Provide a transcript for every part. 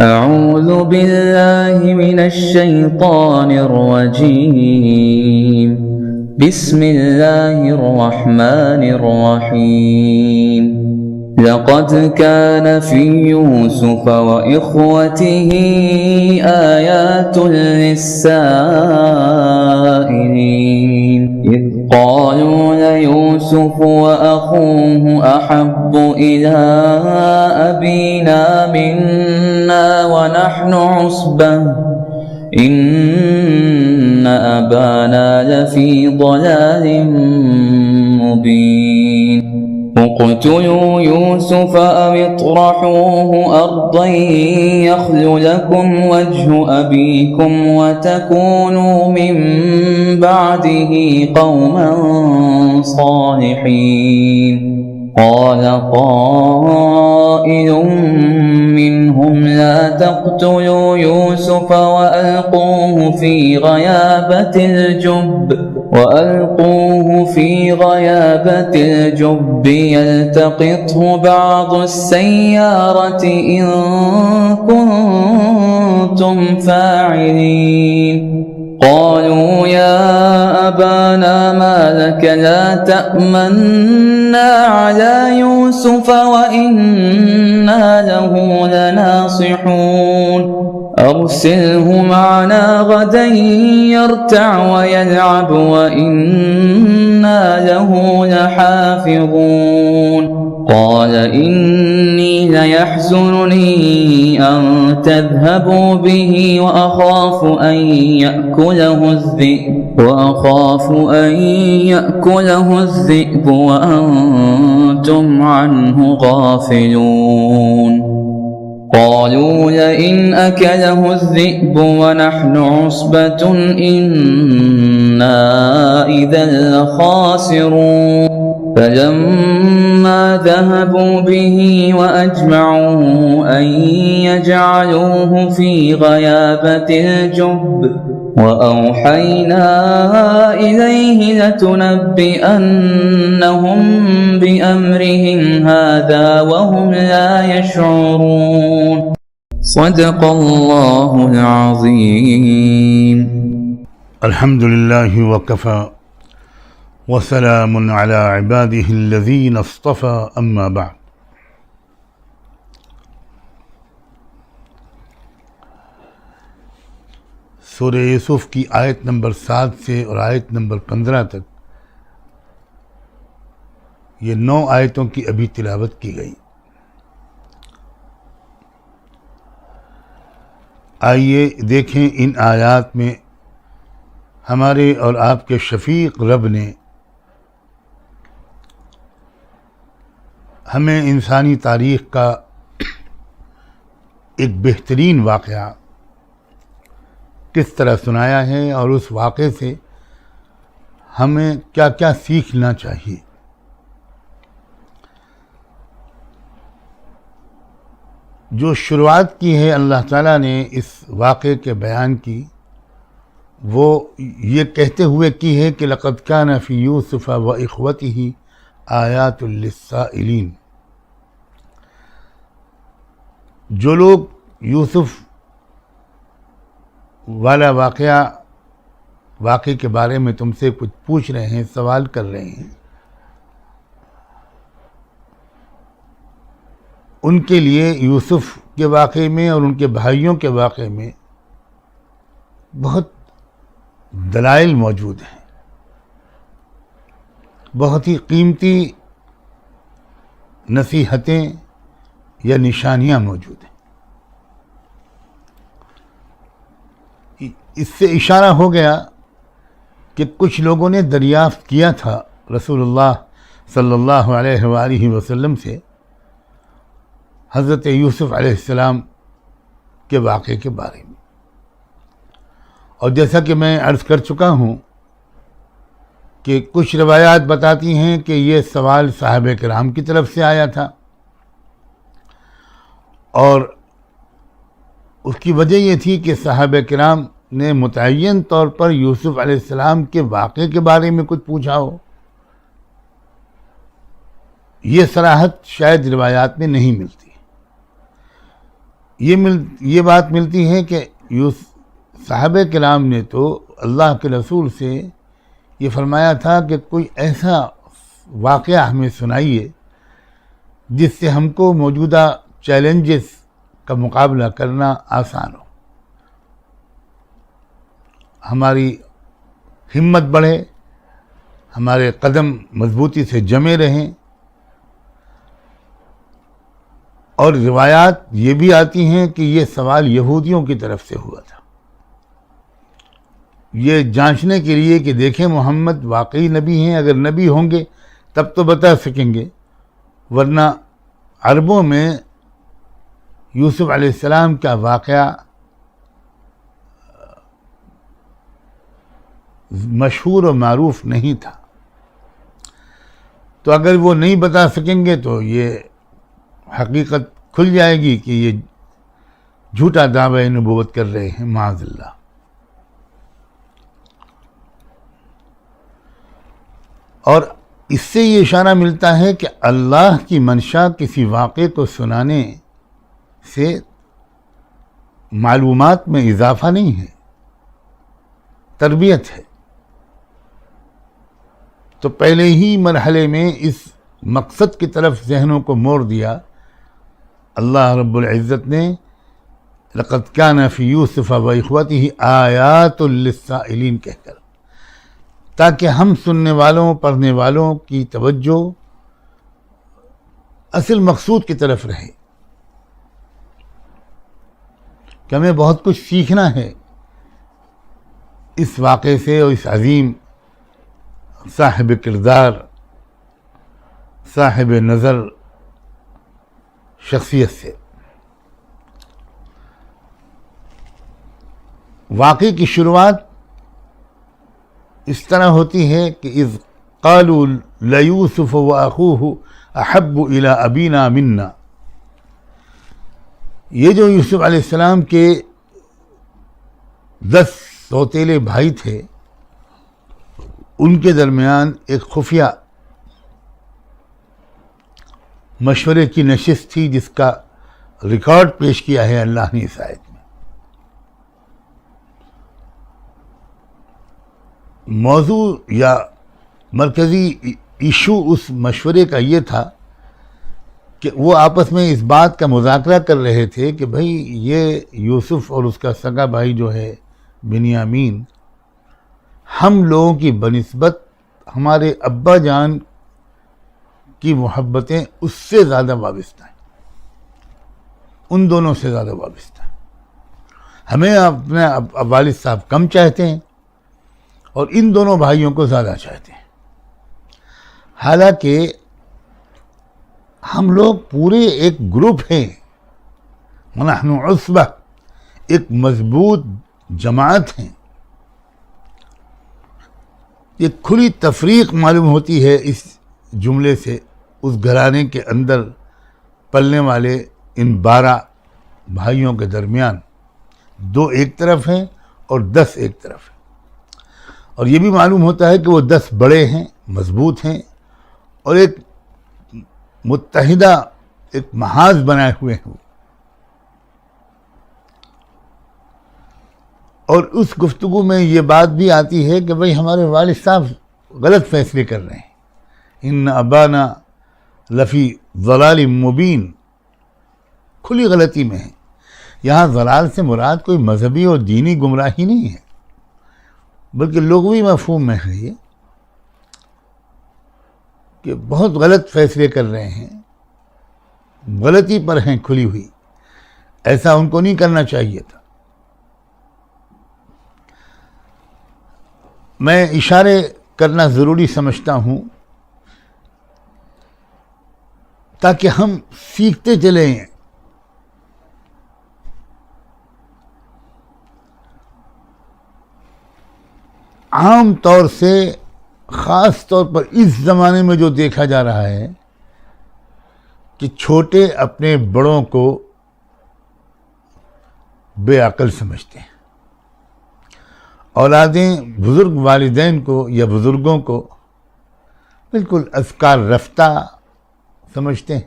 أعوذ بالله من الشيطان الرجيم. بسم الله الرحمن الرحيم. لقد كان في يوسف وإخوته آيات للسائلين إذ قالوا ليوسف وأخوه أحب إلى أبينا منا ونحن عصبة إن أبانا لفي ضلال مبين. اقتلوا يوسف أو اطرحوه أرضا يخل لكم وجه أبيكم وتكونوا من بعده قوما صالحين. قال قائل منهم لا تقتلوا يوسف وألقوه في غيابة الجب يلتقطه بعض السيارة إن كنتم فاعلين. قالوا يا أبانا ما لك لا تأمنا على يوسف وإنا له لناصحون. أرسله معنا غدا يرتع ويلعب وإنا له لحافظون. قال إني ليحزنني أن تذهبوا به وأخاف أن يأكله الذئب وأنتم عنه غافلون. قالوا لئن أكله الذئب ونحن عصبة إنا إذا لخاسرون. فلما ذهبوا به وأجمعوا أن يجعلوه في غيابة الجب وأوحينا إليه لتنبئنهم بأمرهم هذا وهم لا يشعرون. صدق الله العظيم. الحمد لله وكفى وسلام على عباده الذين اصطفى اما بعد. سورہ یوسف کی آیت نمبر 7 سے اور آیت نمبر 15 تک یہ 9 آیتوں کی ابھی تلاوت کی گئی. آئیے دیکھیں ان آیات میں ہمارے اور آپ کے شفیق رب نے ہمیں انسانی تاریخ کا ایک بہترین واقعہ کس طرح سنایا ہے اور اس واقعے سے ہمیں کیا کیا سیکھنا چاہیے. جو شروعات کی ہے اللہ تعالیٰ نے اس واقعے کے بیان کی وہ یہ کہتے ہوئے کی ہے کہ لقد کان فی یوسف و اخوتہ آیات للسائلین. جو لوگ یوسف والا واقعے کے بارے میں تم سے کچھ پوچھ رہے ہیں، سوال کر رہے ہیں، ان کے لیے یوسف کے واقعے میں اور ان کے بھائیوں کے واقعے میں بہت دلائل موجود ہیں، بہت ہی قیمتی نصیحتیں یا نشانیاں موجود ہیں. اس سے اشارہ ہو گیا کہ کچھ لوگوں نے دریافت کیا تھا رسول اللہ صلی اللہ علیہ وآلہ وسلم سے حضرت یوسف علیہ السلام کے واقعے کے بارے میں. اور جیسا کہ میں عرض کر چکا ہوں کہ کچھ روایات بتاتی ہیں کہ یہ سوال صحابہ کرام کی طرف سے آیا تھا اور اس کی وجہ یہ تھی کہ صحابہ کرام نے متعین طور پر یوسف علیہ السلام کے واقعے کے بارے میں کچھ پوچھا ہو. یہ صراحت شاید روایات میں نہیں ملتی. یہ بات ملتی ہے کہ صحابہ کرام نے تو اللہ کے رسول سے یہ فرمایا تھا کہ کوئی ایسا واقعہ ہمیں سنائیے جس سے ہم کو موجودہ چیلنجز کا مقابلہ کرنا آسان ہو، ہماری ہمت بڑھے، ہمارے قدم مضبوطی سے جمے رہیں۔ اور روایات یہ بھی آتی ہیں کہ یہ سوال یہودیوں کی طرف سے ہوا تھا، یہ جانچنے کے لیے کہ دیکھیں محمد واقعی نبی ہیں، اگر نبی ہوں گے تب تو بتا سکیں گے، ورنہ عربوں میں یوسف علیہ السلام کا واقعہ مشہور و معروف نہیں تھا، تو اگر وہ نہیں بتا سکیں گے تو یہ حقیقت کھل جائے گی کہ یہ جھوٹا دعوی نبوت کر رہے ہیں، معاذ اللہ۔ اور اس سے یہ اشارہ ملتا ہے کہ اللہ کی منشا کسی واقعے کو سنانے سے معلومات میں اضافہ نہیں ہے، تربیت ہے۔ تو پہلے ہی مرحلے میں اس مقصد کی طرف ذہنوں کو موڑ دیا اللہ رب العزت نے، لَقَدْ كَانَ فِي يُوسُفَ وَإِخْوَتِهِ آيَاتٌ لِلسَّائِلِينَ کہہ کر، تاکہ ہم سننے والوں پڑھنے والوں کی توجہ اصل مقصود کی طرف رہے کہ ہمیں بہت کچھ سیکھنا ہے اس واقعے سے اور اس عظیم صاحب کردار، صاحب نظر شخصیت سے۔ واقعے کی شروعات اس طرح ہوتی ہے کہ اذ قالوا لیوسف واخوہ احب الی ابینا منا، یہ جو یوسف علیہ السلام کے 10 سوتیلے بھائی تھے، ان کے درمیان ایک خفیہ مشورے کی نشست تھی جس کا ریکارڈ پیش کیا ہے اللہ نے اس آیت میں۔ موضوع یا مرکزی ایشو اس مشورے کا یہ تھا کہ وہ آپس میں اس بات کا مذاکرہ کر رہے تھے کہ بھئی یہ یوسف اور اس کا سگا بھائی جو ہے بنیامین، ہم لوگوں کی بنسبت ہمارے ابا جان کی محبتیں اس سے زیادہ وابستہ ہیں، ان دونوں سے زیادہ وابستہ ہیں۔ ہمیں اپنے والد صاحب کم چاہتے ہیں اور ان دونوں بھائیوں کو زیادہ چاہتے ہیں، حالانکہ ہم لوگ پورے ایک گروپ ہیں، ونحن عصبہ، ایک مضبوط جماعت ہیں۔ یہ کھلی تفریق معلوم ہوتی ہے اس جملے سے، اس گھرانے کے اندر پلنے والے ان 12 بھائیوں کے درمیان 2 ایک طرف ہیں اور 10 ایک طرف ہیں، اور یہ بھی معلوم ہوتا ہے کہ وہ 10 بڑے ہیں، مضبوط ہیں، اور ایک متحدہ ایک محاذ بنائے ہوئے ہیں۔ اور اس گفتگو میں یہ بات بھی آتی ہے کہ بھئی ہمارے والد صاحب غلط فیصلے کر رہے ہیں، ان ابانا لفی ضلال مبین، کھلی غلطی میں ہے۔ یہاں ضلال سے مراد کوئی مذہبی اور دینی گمراہی نہیں ہے، بلکہ لغوی مفہوم میں ہے یہ کہ بہت غلط فیصلے کر رہے ہیں، غلطی پر ہیں کھلی ہوئی، ایسا ان کو نہیں کرنا چاہیے تھا۔ میں اشارے کرنا ضروری سمجھتا ہوں تاکہ ہم سیکھتے چلیں۔ عام طور سے، خاص طور پر اس زمانے میں جو دیکھا جا رہا ہے کہ چھوٹے اپنے بڑوں کو بے عقل سمجھتے ہیں، اولادیں بزرگ والدین کو یا بزرگوں کو بالکل افکار رفتہ سمجھتے ہیں،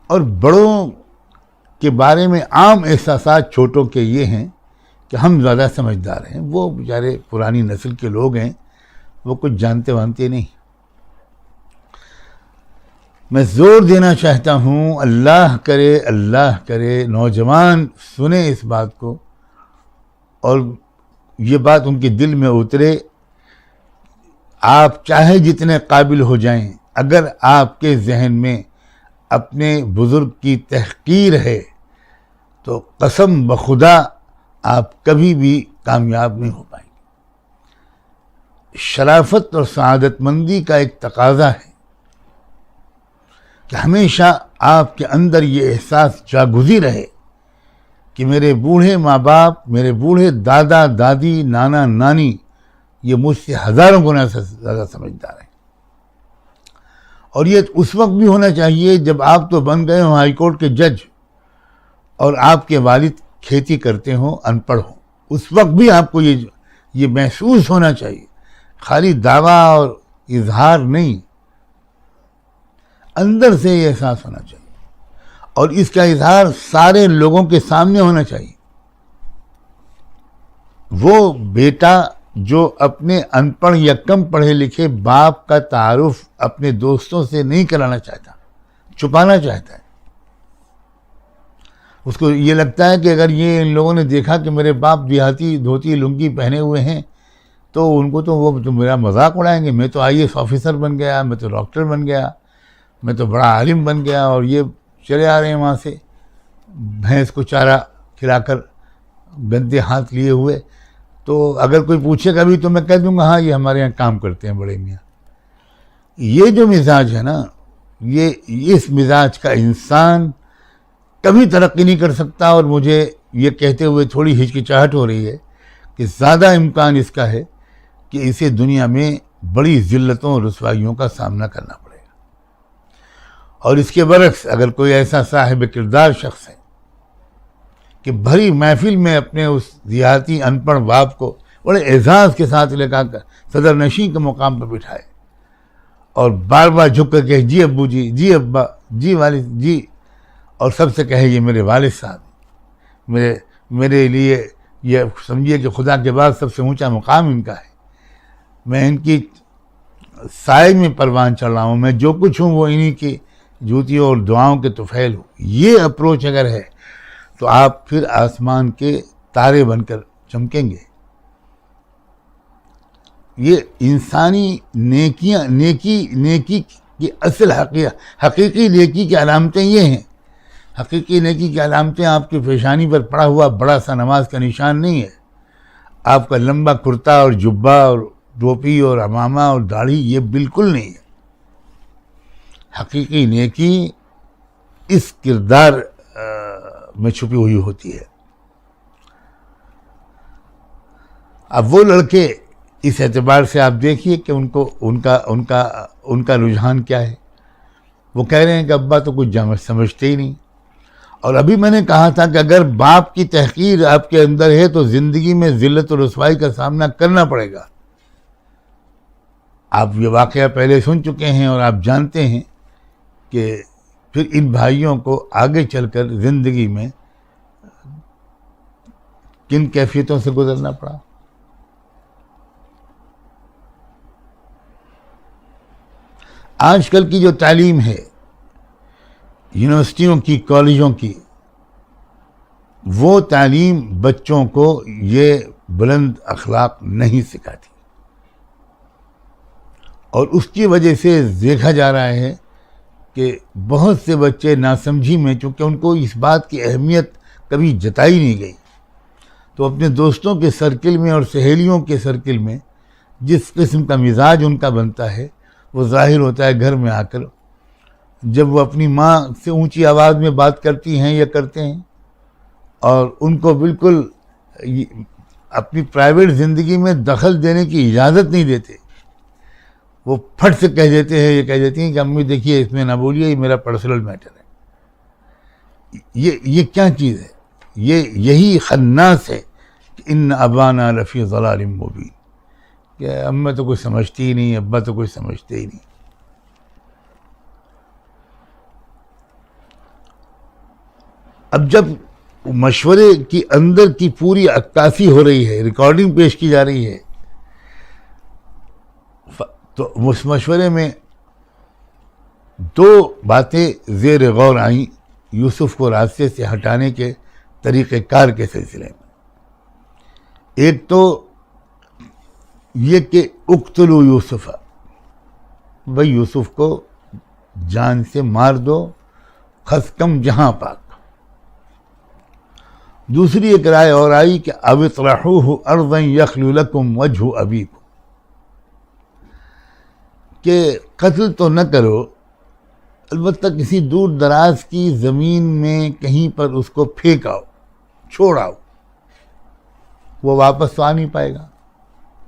اور بڑوں کے بارے میں عام احساسات چھوٹوں کے یہ ہیں کہ ہم زیادہ سمجھدار ہیں، وہ بیچارے پرانی نسل کے لوگ ہیں، وہ کچھ جانتے وانتے نہیں۔ میں زور دینا چاہتا ہوں، اللہ کرے نوجوان سنیں اس بات کو اور یہ بات ان کے دل میں اترے۔ آپ چاہے جتنے قابل ہو جائیں، اگر آپ کے ذہن میں اپنے بزرگ کی تحقیر ہے تو قسم بخدا آپ کبھی بھی کامیاب نہیں ہو پائیں گے۔ شرافت اور سعادت مندی کا ایک تقاضا ہے کہ ہمیشہ آپ کے اندر یہ احساس جاگزی رہے کہ میرے بوڑھے ماں باپ، میرے بوڑھے دادا دادی، نانا نانی یہ مجھ سے ہزاروں گنا زیادہ سمجھدار ہیں۔ اور یہ اس وقت بھی ہونا چاہیے جب آپ تو بن گئے ہوں ہائی کورٹ کے جج اور آپ کے والد کھیتی کرتے ہوں، ان پڑھ ہوں، اس وقت بھی آپ کو یہ محسوس ہونا چاہیے، خالی دعویٰ اور اظہار نہیں، اندر سے یہ احساس ہونا چاہیے اور اس کا اظہار سارے لوگوں کے سامنے ہونا چاہیے۔ وہ بیٹا جو اپنے ان پڑھ یا کم پڑھے لکھے باپ کا تعارف اپنے دوستوں سے نہیں کرانا چاہتا، چھپانا چاہتا ہے، اس کو یہ لگتا ہے کہ اگر یہ ان لوگوں نے دیکھا کہ میرے باپ دیہاتی دھوتی لنگی پہنے ہوئے ہیں تو ان کو تو وہ تو میرا مذاق اڑائیں گے، میں تو IAS آفیسر بن گیا، میں تو ڈاکٹر بن گیا، میں تو بڑا عالم بن گیا، اور یہ چلے آ رہے ہیں وہاں سے بھینس کو چارہ کھلا کر گندے ہاتھ لیے ہوئے۔ تو اگر کوئی پوچھے گا بھی تو میں کہہ دوں گا ہاں یہ ہمارے یہاں کام کرتے ہیں بڑے میاں۔ یہ جو مزاج ہے نا، یہ اس مزاج کا انسان کبھی ترقی نہیں کر سکتا، اور مجھے یہ کہتے ہوئے تھوڑی ہچکچاہٹ ہو رہی ہے کہ زیادہ امکان اس کا ہے کہ اسے دنیا میں بڑی ذلتوں اور رسوائیوں کا سامنا کرنا پڑے گا۔ اور اس کے برعکس اگر کوئی ایسا صاحب کردار شخص ہے کہ بھری محفل میں اپنے اس دیہاتی ان پڑھ باپ کو بڑے اعزاز کے ساتھ لے کر صدر نشین کے مقام پر بٹھائے اور بار بار جھک کر کہے جی ابو جی، جی ابا، جی والد جی، اور سب سے کہے یہ میرے والد صاحب، میرے لیے یہ سمجھیے کہ خدا کے بعد سب سے اونچا مقام ان کا ہے، میں ان کی سائے میں پروان چڑھ رہا ہوں، میں جو کچھ ہوں وہ انہی کی جوتیوں اور دعاؤں کے طفیل ہوں۔ یہ اپروچ اگر ہے تو آپ پھر آسمان کے تارے بن کر چمکیں گے۔ یہ انسانی نیکی کی اصل حقیقی نیکی کی علامتیں یہ ہیں۔ حقیقی نیکی کی علامتیں آپ کی پیشانی پر پڑا ہوا بڑا سا نماز کا نشان نہیں ہے، آپ کا لمبا کرتا اور جبہ اور ٹوپی اور عمامہ اور داڑھی، یہ بالکل نہیں ہے۔ حقیقی نیکی اس کردار میں چھپی ہوئی ہوتی ہے۔ اب وہ لڑکے اس اعتبار سے آپ دیکھیے کہ ان کا رجحان کیا ہے۔ وہ کہہ رہے ہیں کہ ابا تو کچھ سمجھتے ہی نہیں، اور ابھی میں نے کہا تھا کہ اگر باپ کی تحقیر آپ کے اندر ہے تو زندگی میں ذلت و رسوائی کا سامنا کرنا پڑے گا۔ آپ یہ واقعہ پہلے سن چکے ہیں اور آپ جانتے ہیں کہ پھر ان بھائیوں کو آگے چل کر زندگی میں کن کیفیتوں سے گزرنا پڑا۔ آج کل کی جو تعلیم ہے یونیورسٹیوں کی، کالجوں کی، وہ تعلیم بچوں کو یہ بلند اخلاق نہیں سکھاتی، اور اس کی وجہ سے دیکھا جا رہا ہے کہ بہت سے بچے ناسمجھی میں، چونکہ ان کو اس بات کی اہمیت کبھی جتائی نہیں گئی، تو اپنے دوستوں کے سرکل میں اور سہیلیوں کے سرکل میں جس قسم کا مزاج ان کا بنتا ہے وہ ظاہر ہوتا ہے گھر میں آ کر، جب وہ اپنی ماں سے اونچی آواز میں بات کرتی ہیں یا کرتے ہیں اور ان کو بالکل اپنی پرائیویٹ زندگی میں دخل دینے کی اجازت نہیں دیتے، وہ پھٹ سے کہہ دیتے ہیں، یہ کہہ دیتی ہیں کہ امی دیکھیے اس میں نہ بولیے، یہ میرا پرسنل میٹر ہے۔ یہ کیا چیز ہے؟ یہی خناس ہے کہ ان ابانا لفی ضلال مبین، کہ امی تو کوئی سمجھتی ہی نہیں، ابا تو کوئی سمجھتے ہی نہیں۔ اب جب مشورے کی اندر کی پوری عکاسی ہو رہی ہے، ریکارڈنگ پیش کی جا رہی ہے، تو اس مشورے میں دو باتیں زیر غور آئیں یوسف کو راستے سے ہٹانے کے طریقہ کار کے سلسلے میں۔ ایک تو یہ کہ اقتلوا یوسف، بھائی یوسف کو جان سے مار دو، خسکم جہاں پاک۔ دوسری ایک رائے اور آئی کہ او اطرحوہ ارضا یخل لکم وجہ ابیکم، کہ قتل تو نہ کرو، البتہ کسی دور دراز کی زمین میں کہیں پر اس کو پھینک آؤ، چھوڑ آؤ، وہ واپس تو آ نہیں پائے گا،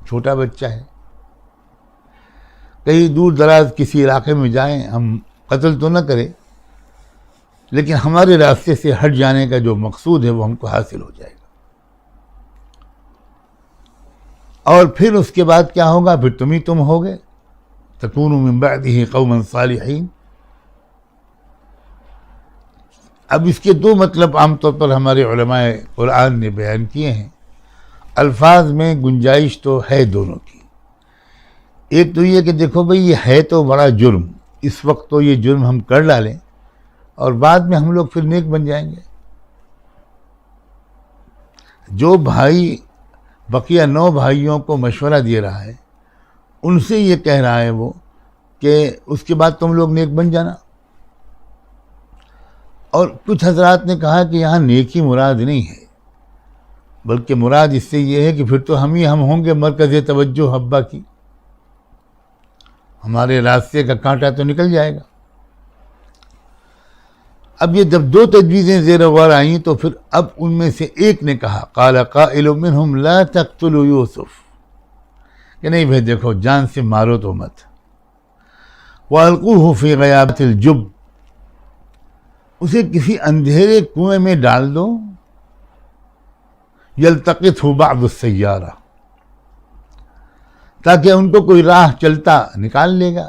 چھوٹا بچہ ہے۔ کہیں دور دراز کسی علاقے میں جائیں، ہم قتل تو نہ کریں لیکن ہمارے راستے سے ہٹ جانے کا جو مقصود ہے وہ ہم کو حاصل ہو جائے گا۔ اور پھر اس کے بعد کیا ہوگا؟ پھر تم ہوگے، تکونوا من بعدہ قوما صالحین۔ اب اس کے دو مطلب عام طور پر ہمارے علماء قرآن نے بیان کیے ہیں۔ الفاظ میں گنجائش تو ہے دونوں کی۔ ایک تو یہ کہ دیکھو بھئی یہ ہے تو بڑا جرم، اس وقت تو یہ جرم ہم کر ڈالیں اور بعد میں ہم لوگ پھر نیک بن جائیں گے۔ جو بھائی بقیہ 9 بھائیوں کو مشورہ دے رہا ہے، ان سے یہ کہہ رہا ہے وہ کہ اس کے بعد تم لوگ نیک بن جانا۔ اور کچھ حضرات نے کہا کہ یہاں نیکی مراد نہیں ہے، بلکہ مراد اس سے یہ ہے کہ پھر تو ہم ہوں گے مرکز توجہ حبہ کی، ہمارے راستے کا کانٹا تو نکل جائے گا۔ اب یہ جب 2 تجویزیں زیر غور آئیں تو پھر اب ان میں سے ایک نے کہا قال قائل منہم لا تقتلوا یوسف، کہ نہیں بھائی دیکھو جان سے مارو تو مت، وَأَلْقُوهُ فِي غَيَابَةِ الْجُبِّ، اسے کسی اندھیرے کنویں میں ڈال دو، یلتقطہ بعض السیارہ، تاکہ ان کو کوئی راہ چلتا نکال لے گا۔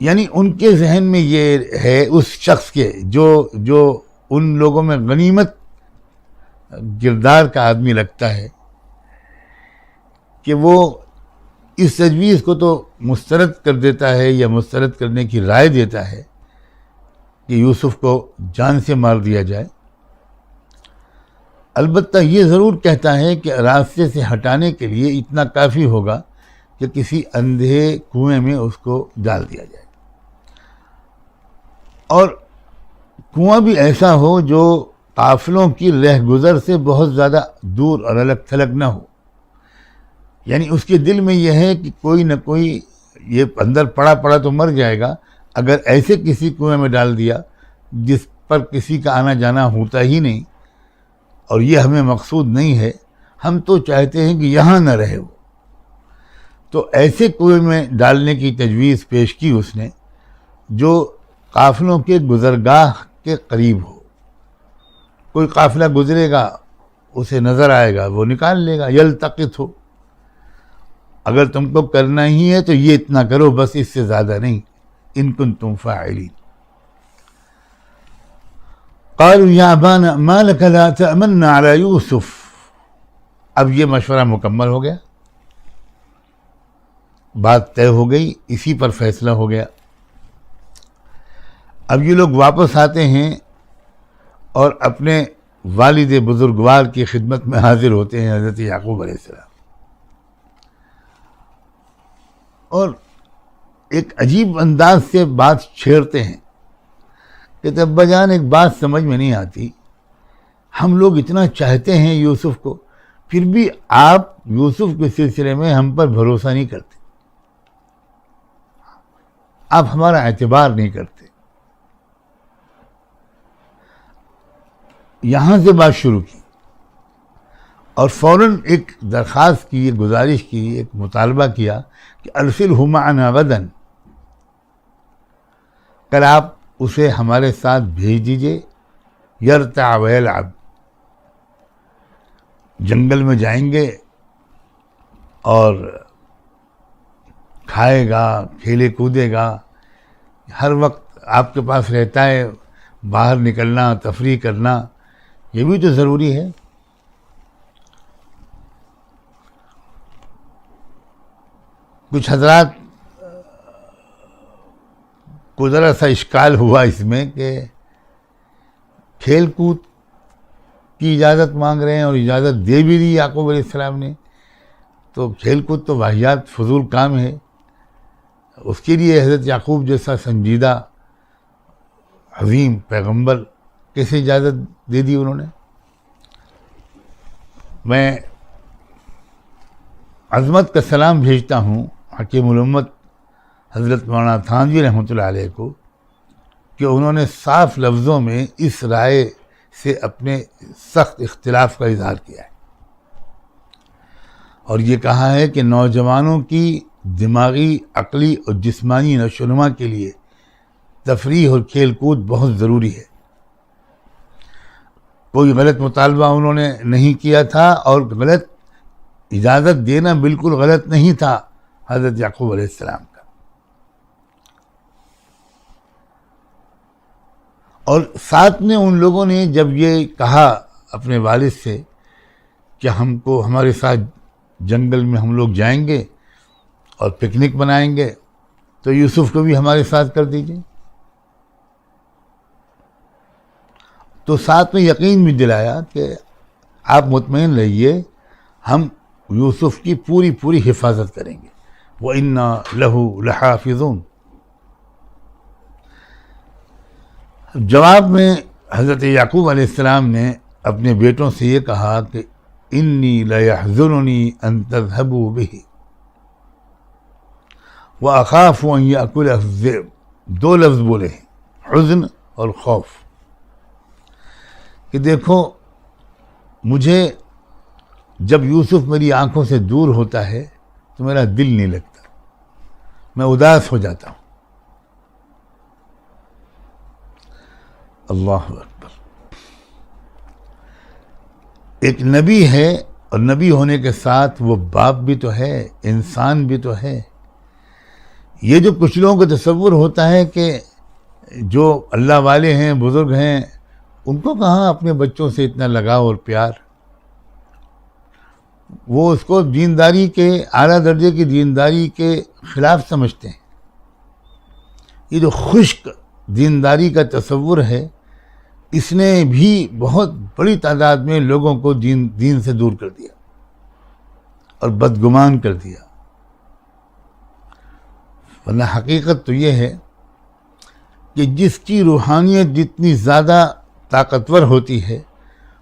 یعنی ان کے ذہن میں یہ ہے اس شخص کے جو ان لوگوں میں غنیمت کردار کا آدمی لگتا ہے، کہ وہ اس تجویز کو تو مسترد کر دیتا ہے یا مسترد کرنے کی رائے دیتا ہے کہ یوسف کو جان سے مار دیا جائے، البتہ یہ ضرور کہتا ہے کہ راستے سے ہٹانے کے لیے اتنا کافی ہوگا کہ کسی اندھے کنویں میں اس کو ڈال دیا جائے، اور کنواں بھی ایسا ہو جو قافلوں کی رہ گزر سے بہت زیادہ دور اور الگ تھلگ نہ ہو۔ یعنی اس کے دل میں یہ ہے کہ کوئی نہ کوئی یہ اندر پڑا تو مر جائے گا، اگر ایسے کسی کنویں میں ڈال دیا جس پر کسی کا آنا جانا ہوتا ہی نہیں، اور یہ ہمیں مقصود نہیں ہے، ہم تو چاہتے ہیں کہ یہاں نہ رہے وہ، تو ایسے کنویں میں ڈالنے کی تجویز پیش کی اس نے جو قافلوں کے گزرگاہ کے قریب ہو۔ کوئی قافلہ گزرے گا، اسے نظر آئے گا، وہ نکال لے گا۔ یلتقط ہو، اگر تم کو کرنا ہی ہے تو یہ اتنا کرو بس، اس سے زیادہ نہیں، ان کنتم فاعلین۔ قالوا یا ابانا ما لک لا تأمنا علی یوسف، اب یہ مشورہ مکمل ہو گیا، بات طے ہو گئی، اسی پر فیصلہ ہو گیا۔ اب یہ لوگ واپس آتے ہیں اور اپنے والد بزرگوار کی خدمت میں حاضر ہوتے ہیں، حضرت یعقوب علیہ السلام، اور ایک عجیب انداز سے بات چھیڑتے ہیں کہ ابا جان ایک بات سمجھ میں نہیں آتی، ہم لوگ اتنا چاہتے ہیں یوسف کو، پھر بھی آپ یوسف کے سلسلے میں ہم پر بھروسہ نہیں کرتے، آپ ہمارا اعتبار نہیں کرتے۔ یہاں سے بات شروع کی اور فوراً ایک درخواست کی، ایک گزارش کی، ایک مطالبہ کیا کہ ارسلہ معنا غدا، کل آپ اسے ہمارے ساتھ بھیج دیجئے، یرتع ویلعب، جنگل میں جائیں گے اور کھائے گا، کھیلے کودے گا، ہر وقت آپ کے پاس رہتا ہے، باہر نکلنا، تفریح کرنا، یہ بھی تو ضروری ہے۔ کچھ حضرات کو ذرا سا اشکال ہوا اس میں کہ کھیل کود کی اجازت مانگ رہے ہیں اور اجازت دے بھی دی یعقوب علیہ السلام نے، تو کھیل کود تو واہیات فضول کام ہے، اس کے لیے حضرت یعقوب جیسا سنجیدہ عظیم پیغمبر کیسے اجازت دے دی انہوں نے؟ میں عظمت کا سلام بھیجتا ہوں حکیم الامت حضرت مولانا تھانوی رحمۃ اللہ علیہ کو کہ انہوں نے صاف لفظوں میں اس رائے سے اپنے سخت اختلاف کا اظہار کیا ہے، اور یہ کہا ہے کہ نوجوانوں کی دماغی، عقلی اور جسمانی نشو و نما کے لیے تفریح اور کھیل کود بہت ضروری ہے۔ کوئی غلط مطالبہ انہوں نے نہیں کیا تھا، اور غلط اجازت دینا بالکل غلط نہیں تھا حضرت یعقوب علیہ السلام کا۔ اور ساتھ میں ان لوگوں نے جب یہ کہا اپنے والد سے کہ ہم کو ہمارے ساتھ جنگل میں ہم لوگ جائیں گے اور پکنک بنائیں گے، تو یوسف کو بھی ہمارے ساتھ کر دیجیے، تو ساتھ میں یقین بھی دلایا کہ آپ مطمئن رہیے، ہم یوسف کی پوری حفاظت کریں گے، وَإِنَّا لَهُ لَحَافِظُونَ۔ جواب میں حضرت یعقوب علیہ السلام نے اپنے بیٹوں سے یہ کہا کہ انی لیحزننی ان تذهبوا به واخاف ان یاکلہ الذئب۔ دو لفظ بولے ہیں، حزن اور خوف، کہ دیکھو مجھے جب یوسف میری آنکھوں سے دور ہوتا ہے تو میرا دل نہیں لگتا، میں اداس ہو جاتا ہوں۔ اللہ اکبر۔ ایک نبی ہے، اور نبی ہونے کے ساتھ وہ باپ بھی تو ہے، انسان بھی تو ہے۔ یہ جو کچھ لوگوں کو تصور ہوتا ہے کہ جو اللہ والے ہیں، بزرگ ہیں، ان کو کہاں اپنے بچوں سے اتنا لگاؤ اور پیار، وہ اس کو دینداری کے اعلیٰ درجے کی دینداری کے خلاف سمجھتے ہیں۔ یہ جو خشک دینداری کا تصور ہے، اس نے بھی بہت بڑی تعداد میں لوگوں کو دین سے دور کر دیا اور بدگمان کر دیا۔ ورنہ حقیقت تو یہ ہے کہ جس کی روحانیت جتنی زیادہ طاقتور ہوتی ہے،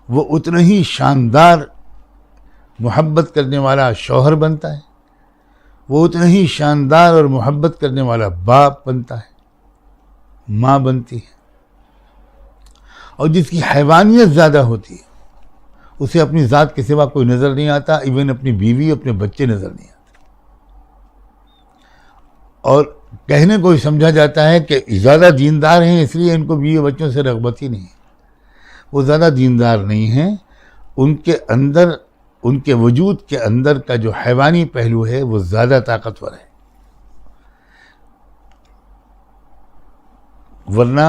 وہ اتنا ہی شاندار محبت کرنے والا شوہر بنتا ہے، وہ اتنا ہی شاندار اور محبت کرنے والا باپ بنتا ہے، ماں بنتی ہے۔ اور جس کی حیوانیت زیادہ ہوتی ہے، اسے اپنی ذات کے سوا کوئی نظر نہیں آتا، ایون اپنی بیوی، اپنے بچے نظر نہیں آتے، اور کہنے کو سمجھا جاتا ہے کہ زیادہ دیندار ہیں اس لیے ان کو بیوی بچوں سے رغبت ہی نہیں ہے۔ وہ زیادہ دیندار نہیں ہیں، ان کے اندر، ان کے وجود کے اندر کا جو حیوانی پہلو ہے وہ زیادہ طاقتور ہے۔ ورنہ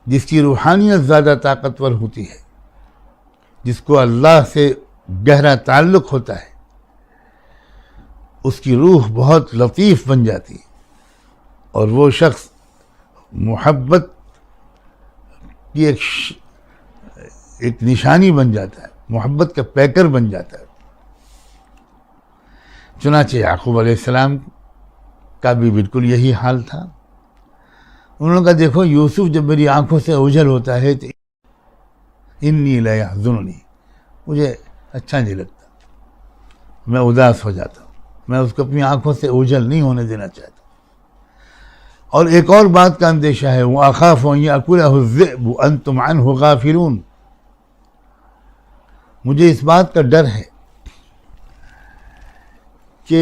جس کی روحانیت زیادہ طاقتور ہوتی ہے، جس کو اللہ سے گہرا تعلق ہوتا ہے، اس کی روح بہت لطیف بن جاتی ہے، اور وہ شخص محبت کی ایک نشانی بن جاتا ہے، محبت کا پیکر بن جاتا ہے۔ چنانچہ یعقوب علیہ السلام کا بھی بالکل یہی حال تھا۔ انہوں نے کہا دیکھو یوسف جب میری آنکھوں سے اوجھل ہوتا ہے تو انی لیحزننی، مجھے اچھا نہیں لگتا، میں اداس ہو جاتا ہوں، میں اس کو اپنی آنکھوں سے اوجھل نہیں ہونے دینا چاہتا۔ اور ایک اور بات کا اندیشہ ہے، وَأَخَافُ أَن يَأْكُلَهُ الذِّئْبُ وَأَنْتُمْ عَنْهُ غَافِلُونَ، مجھے اس بات کا ڈر ہے کہ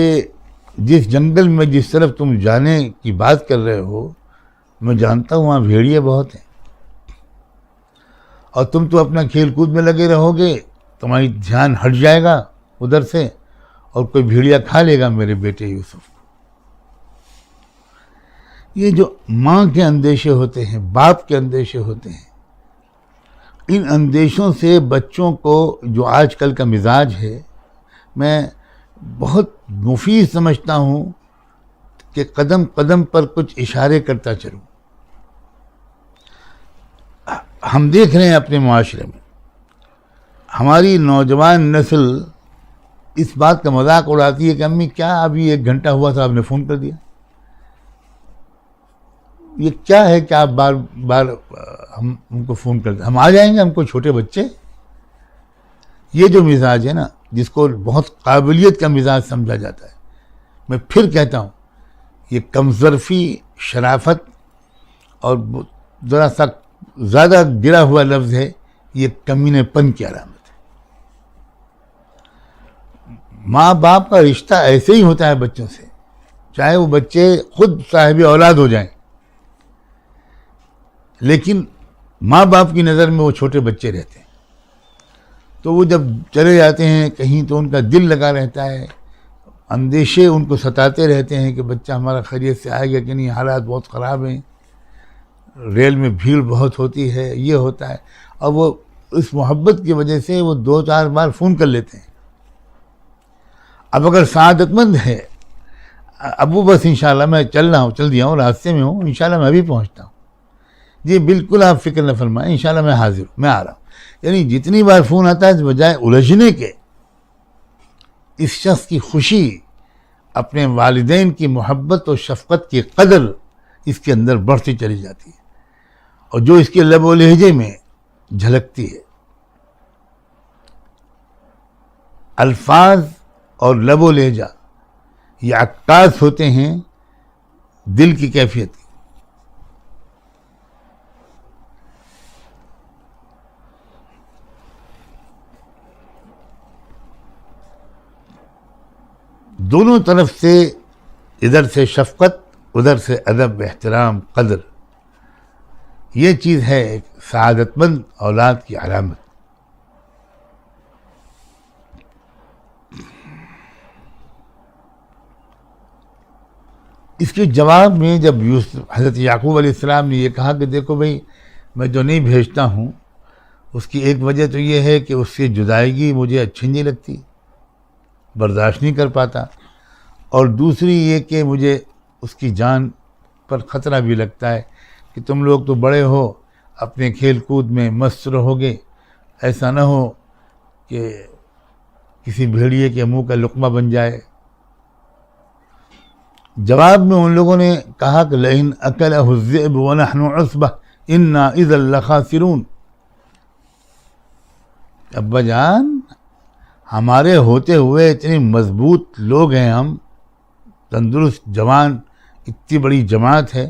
جس جنگل میں جس طرف تم جانے کی بات کر رہے ہو، میں جانتا ہوں وہاں بھیڑیے بہت ہیں، اور تم تو اپنا کھیل کود میں لگے رہو گے، تمہاری دھیان ہٹ جائے گا ادھر سے، اور کوئی بھیڑیا کھا لے گا میرے بیٹے یوسف کو۔ یہ جو ماں کے اندیشے ہوتے ہیں، باپ کے اندیشے ہوتے ہیں، ان اندیشوں سے بچوں کو جو آج کل کا مزاج ہے، میں بہت مفید سمجھتا ہوں کہ قدم قدم پر کچھ اشارے کرتا چلوں۔ ہم دیکھ رہے ہیں اپنے معاشرے میں ہماری نوجوان نسل اس بات کا مذاق اڑاتی ہے کہ امی کیا ابھی 1 گھنٹہ ہوا تھا آپ نے فون کر دیا، یہ کیا ہے کہ آپ بار بار ہم کو فون کرتے، ہم آ جائیں گے، ہم کو چھوٹے بچے۔ یہ جو مزاج ہے نا، جس کو بہت قابلیت کا مزاج سمجھا جاتا ہے، میں پھر کہتا ہوں یہ کمظرفی، شرافت اور ذرا سا زیادہ گرا ہوا لفظ ہے، یہ کمینے پن کی علامت ہے۔ ماں باپ کا رشتہ ایسے ہی ہوتا ہے بچوں سے، چاہے وہ بچے خود صاحب اولاد ہو جائیں، لیکن ماں باپ کی نظر میں وہ چھوٹے بچے رہتے ہیں۔ تو وہ جب چلے جاتے ہیں کہیں تو ان کا دل لگا رہتا ہے، اندیشے ان کو ستاتے رہتے ہیں کہ بچہ ہمارا خیریت سے آئے گا کہ نہیں، حالات بہت خراب ہیں، ریل میں بھیڑ بہت ہوتی ہے، یہ ہوتا ہے، اور وہ اس محبت کی وجہ سے وہ 2-4 بار فون کر لیتے ہیں۔ اب اگر سعادت مند ہے، ابو بس انشاءاللہ میں چل دیا ہوں، راستے میں ہوں، انشاءاللہ میں ابھی پہنچتا ہوں، جی بالکل آپ فکر نہ فرمائیں، انشاءاللہ میں حاضر ہوں، میں آ رہا ہوں۔ یعنی جتنی بار فون آتا ہے بجائے الجھنے کے، اس شخص کی خوشی، اپنے والدین کی محبت اور شفقت کی قدر اس کے اندر بڑھتی چلی جاتی ہے، اور جو اس کے لب و لہجے میں جھلکتی ہے۔ الفاظ اور لب و لہجہ یہ عکاس ہوتے ہیں دل کی کیفیت کی۔ دونوں طرف سے، ادھر سے شفقت، ادھر سے ادب، احترام، قدر، یہ چیز ہے ایک سعادت مند اولاد کی علامت۔ اس کے جواب میں جب حضرت یعقوب علیہ السلام نے یہ کہا کہ دیکھو بھائی، میں جو نہیں بھیجتا ہوں اس کی ایک وجہ تو یہ ہے کہ اس سے جدائیگی مجھے اچھی نہیں لگتی، برداشت نہیں کر پاتا، اور دوسری یہ کہ مجھے اس کی جان پر خطرہ بھی لگتا ہے کہ تم لوگ تو بڑے ہو، اپنے کھیل کود میں مست رہو گے، ایسا نہ ہو کہ کسی بھیڑیے کے منہ کا لقمہ بن جائے۔ جواب میں ان لوگوں نے کہا کہ لئن اکلہ الذئب ونحن عصبہ انا اذا لخاسرون، ابا جان ہمارے ہوتے ہوئے اتنے مضبوط لوگ ہیں، ہم تندرست جوان، اتنی بڑی جماعت ہے،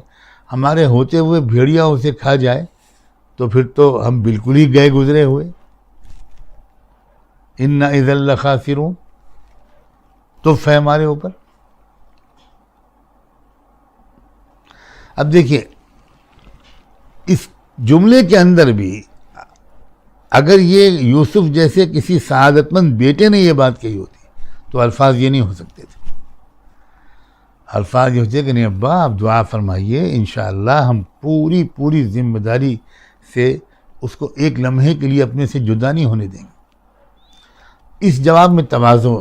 ہمارے ہوتے ہوئے بھیڑیا اسے کھا جائے تو پھر تو ہم بالکل ہی گئے گزرے ہوئے، انا اذا لخاسرون، تو ہے ہمارے اوپر۔ اب دیکھیے اس جملے کے اندر بھی اگر یہ یوسف جیسے کسی سعادت مند بیٹے نے یہ بات کہی ہوتی تو الفاظ یہ نہیں ہو سکتے تھے۔ الفاظ یہ ہوتے کہ نہیں ابا آپ دعا فرمائیے، انشاءاللہ ہم پوری ذمہ داری سے اس کو ایک لمحے کے لیے اپنے سے جدا نہیں ہونے دیں گے۔ اس جواب میں تواضع،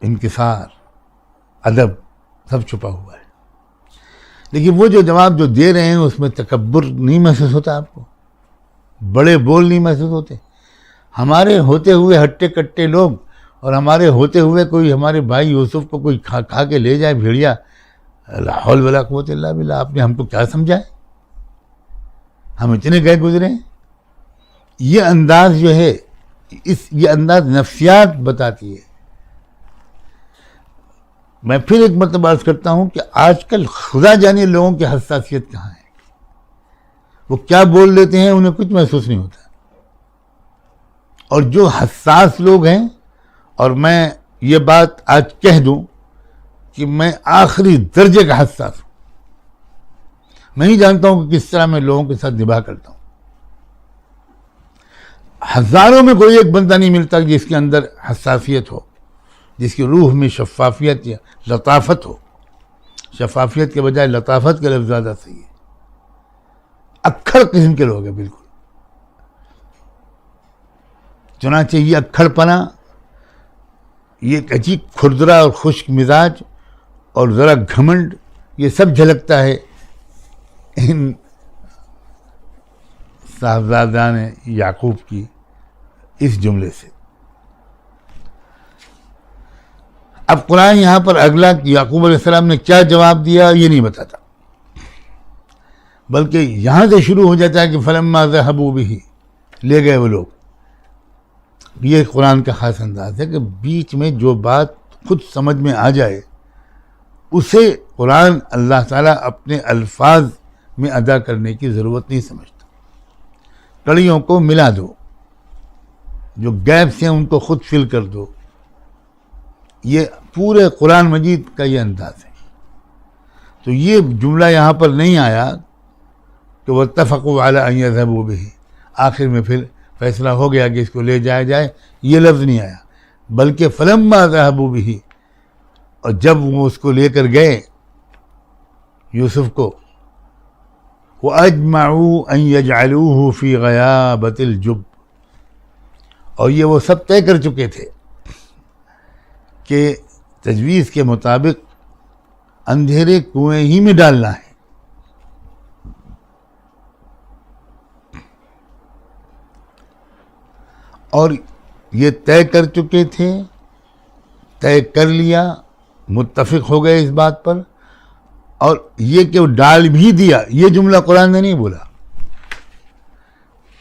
انکسار، ادب سب چھپا ہوا ہے، لیکن وہ جو جواب جو دے رہے ہیں اس میں تکبر نہیں محسوس ہوتا آپ کو، بڑے بول نہیں محسوس ہوتے؟ ہمارے ہوتے ہوئے ہٹے کٹے لوگ، اور ہمارے ہوتے ہوئے کوئی ہمارے بھائی یوسف کو کوئی کھا کے لے جائے بھیڑیا، لا حول ولا قوت الا باللہ، آپ نے ہم کو کیا سمجھا ہے؟ ہم اتنے گئے گزرے ہیں۔ یہ انداز جو ہے، یہ انداز نفسیات بتاتی ہے۔ میں پھر ایک مرتبہ عرض کرتا ہوں کہ آج کل خدا جانے لوگوں کی حساسیت کہاں ہے، وہ کیا بول لیتے ہیں انہیں کچھ محسوس نہیں ہوتا، اور جو حساس لوگ ہیں، اور میں یہ بات آج کہہ دوں کہ میں آخری درجے کا حساس ہوں، میں ہی جانتا ہوں کہ کس طرح میں لوگوں کے ساتھ نباہ کرتا ہوں۔ ہزاروں میں کوئی ایک بندہ نہیں ملتا جس کے اندر حساسیت ہو، جس کی روح میں شفافیت یا لطافت ہو، شفافیت کے بجائے لطافت کے لفظ زیادہ صحیح ہے. اکھڑ قسم کے لوگ ہیں بالکل. چنانچہ یہ اکھڑ پنا، یہ ایک عجیب کھردرا اور خشک مزاج اور ذرا گھمنڈ، یہ سب جھلکتا ہے ان صاحبزادان یعقوب کی اس جملے سے. اب قرآن یہاں پر اگلا یعقوب علیہ السلام نے کیا جواب دیا یہ نہیں بتاتا، بلکہ یہاں سے شروع ہو جاتا ہے کہ فلما ذهبوا به، لے گئے وہ لوگ. یہ قرآن کا خاص انداز ہے کہ بیچ میں جو بات خود سمجھ میں آ جائے اسے قرآن اللہ تعالیٰ اپنے الفاظ میں ادا کرنے کی ضرورت نہیں سمجھتا. کڑیوں کو ملا دو، جو گیپس ہیں ان کو خود فل کر دو. یہ پورے قرآن مجید کا یہ انداز ہے. تو یہ جملہ یہاں پر نہیں آیا کہ واتفقوا علی ان یذهبوا به، آخر میں پھر فیصلہ ہو گیا کہ اس کو لے جایا جائے، یہ لفظ نہیں آیا، بلکہ فلما ذهبوا به، اور جب وہ اس کو لے کر گئے یوسف کو، وَأَجْمَعُوا أَن يَجْعَلُوهُ فِي غَيَابَةِ الْجُبِّ، اور یہ وہ سب طے کر چکے تھے کہ تجویز کے مطابق اندھیرے کنویں ہی میں ڈالنا ہے. اور یہ طے کر چکے تھے، طے کر لیا، متفق ہو گئے اس بات پر. اور یہ کہ وہ ڈال بھی دیا، یہ جملہ قرآن نے نہیں بولا،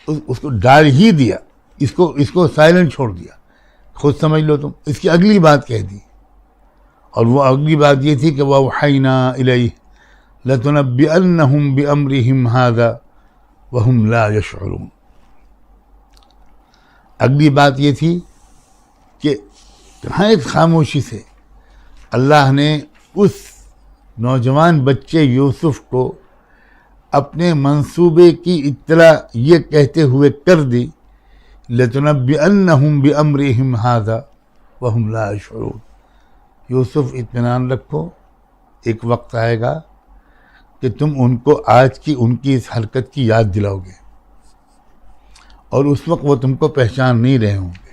اس کو ڈال ہی دیا، اس کو سائلنٹ چھوڑ دیا، خود سمجھ لو تم. اس کی اگلی بات کہہ دی، اور وہ اگلی بات یہ تھی کہ وَأَوْحَيْنَا إِلَيْهِ لَتُنَبِّئَنَّهُمْ بِأَمْرِهِمْ هَذَا وَهُمْ لَا يَشْعُرُونَ. اگلی بات یہ تھی کہ نہایت خاموشی سے اللہ نے اس نوجوان بچے یوسف کو اپنے منصوبے کی اطلاع یہ کہتے ہوئے کر دی لَتُنَبِّئَنَّهُمْ بِأَمْرِهِمْ هَذَا وَهُمْ لَا يَشْعُرُونَ. یوسف اطمینان رکھو، ایک وقت آئے گا کہ تم ان کو آج کی ان کی اس حرکت کی یاد دلاؤ گے، اور اس وقت وہ تم کو پہچان نہیں رہے ہوں گے.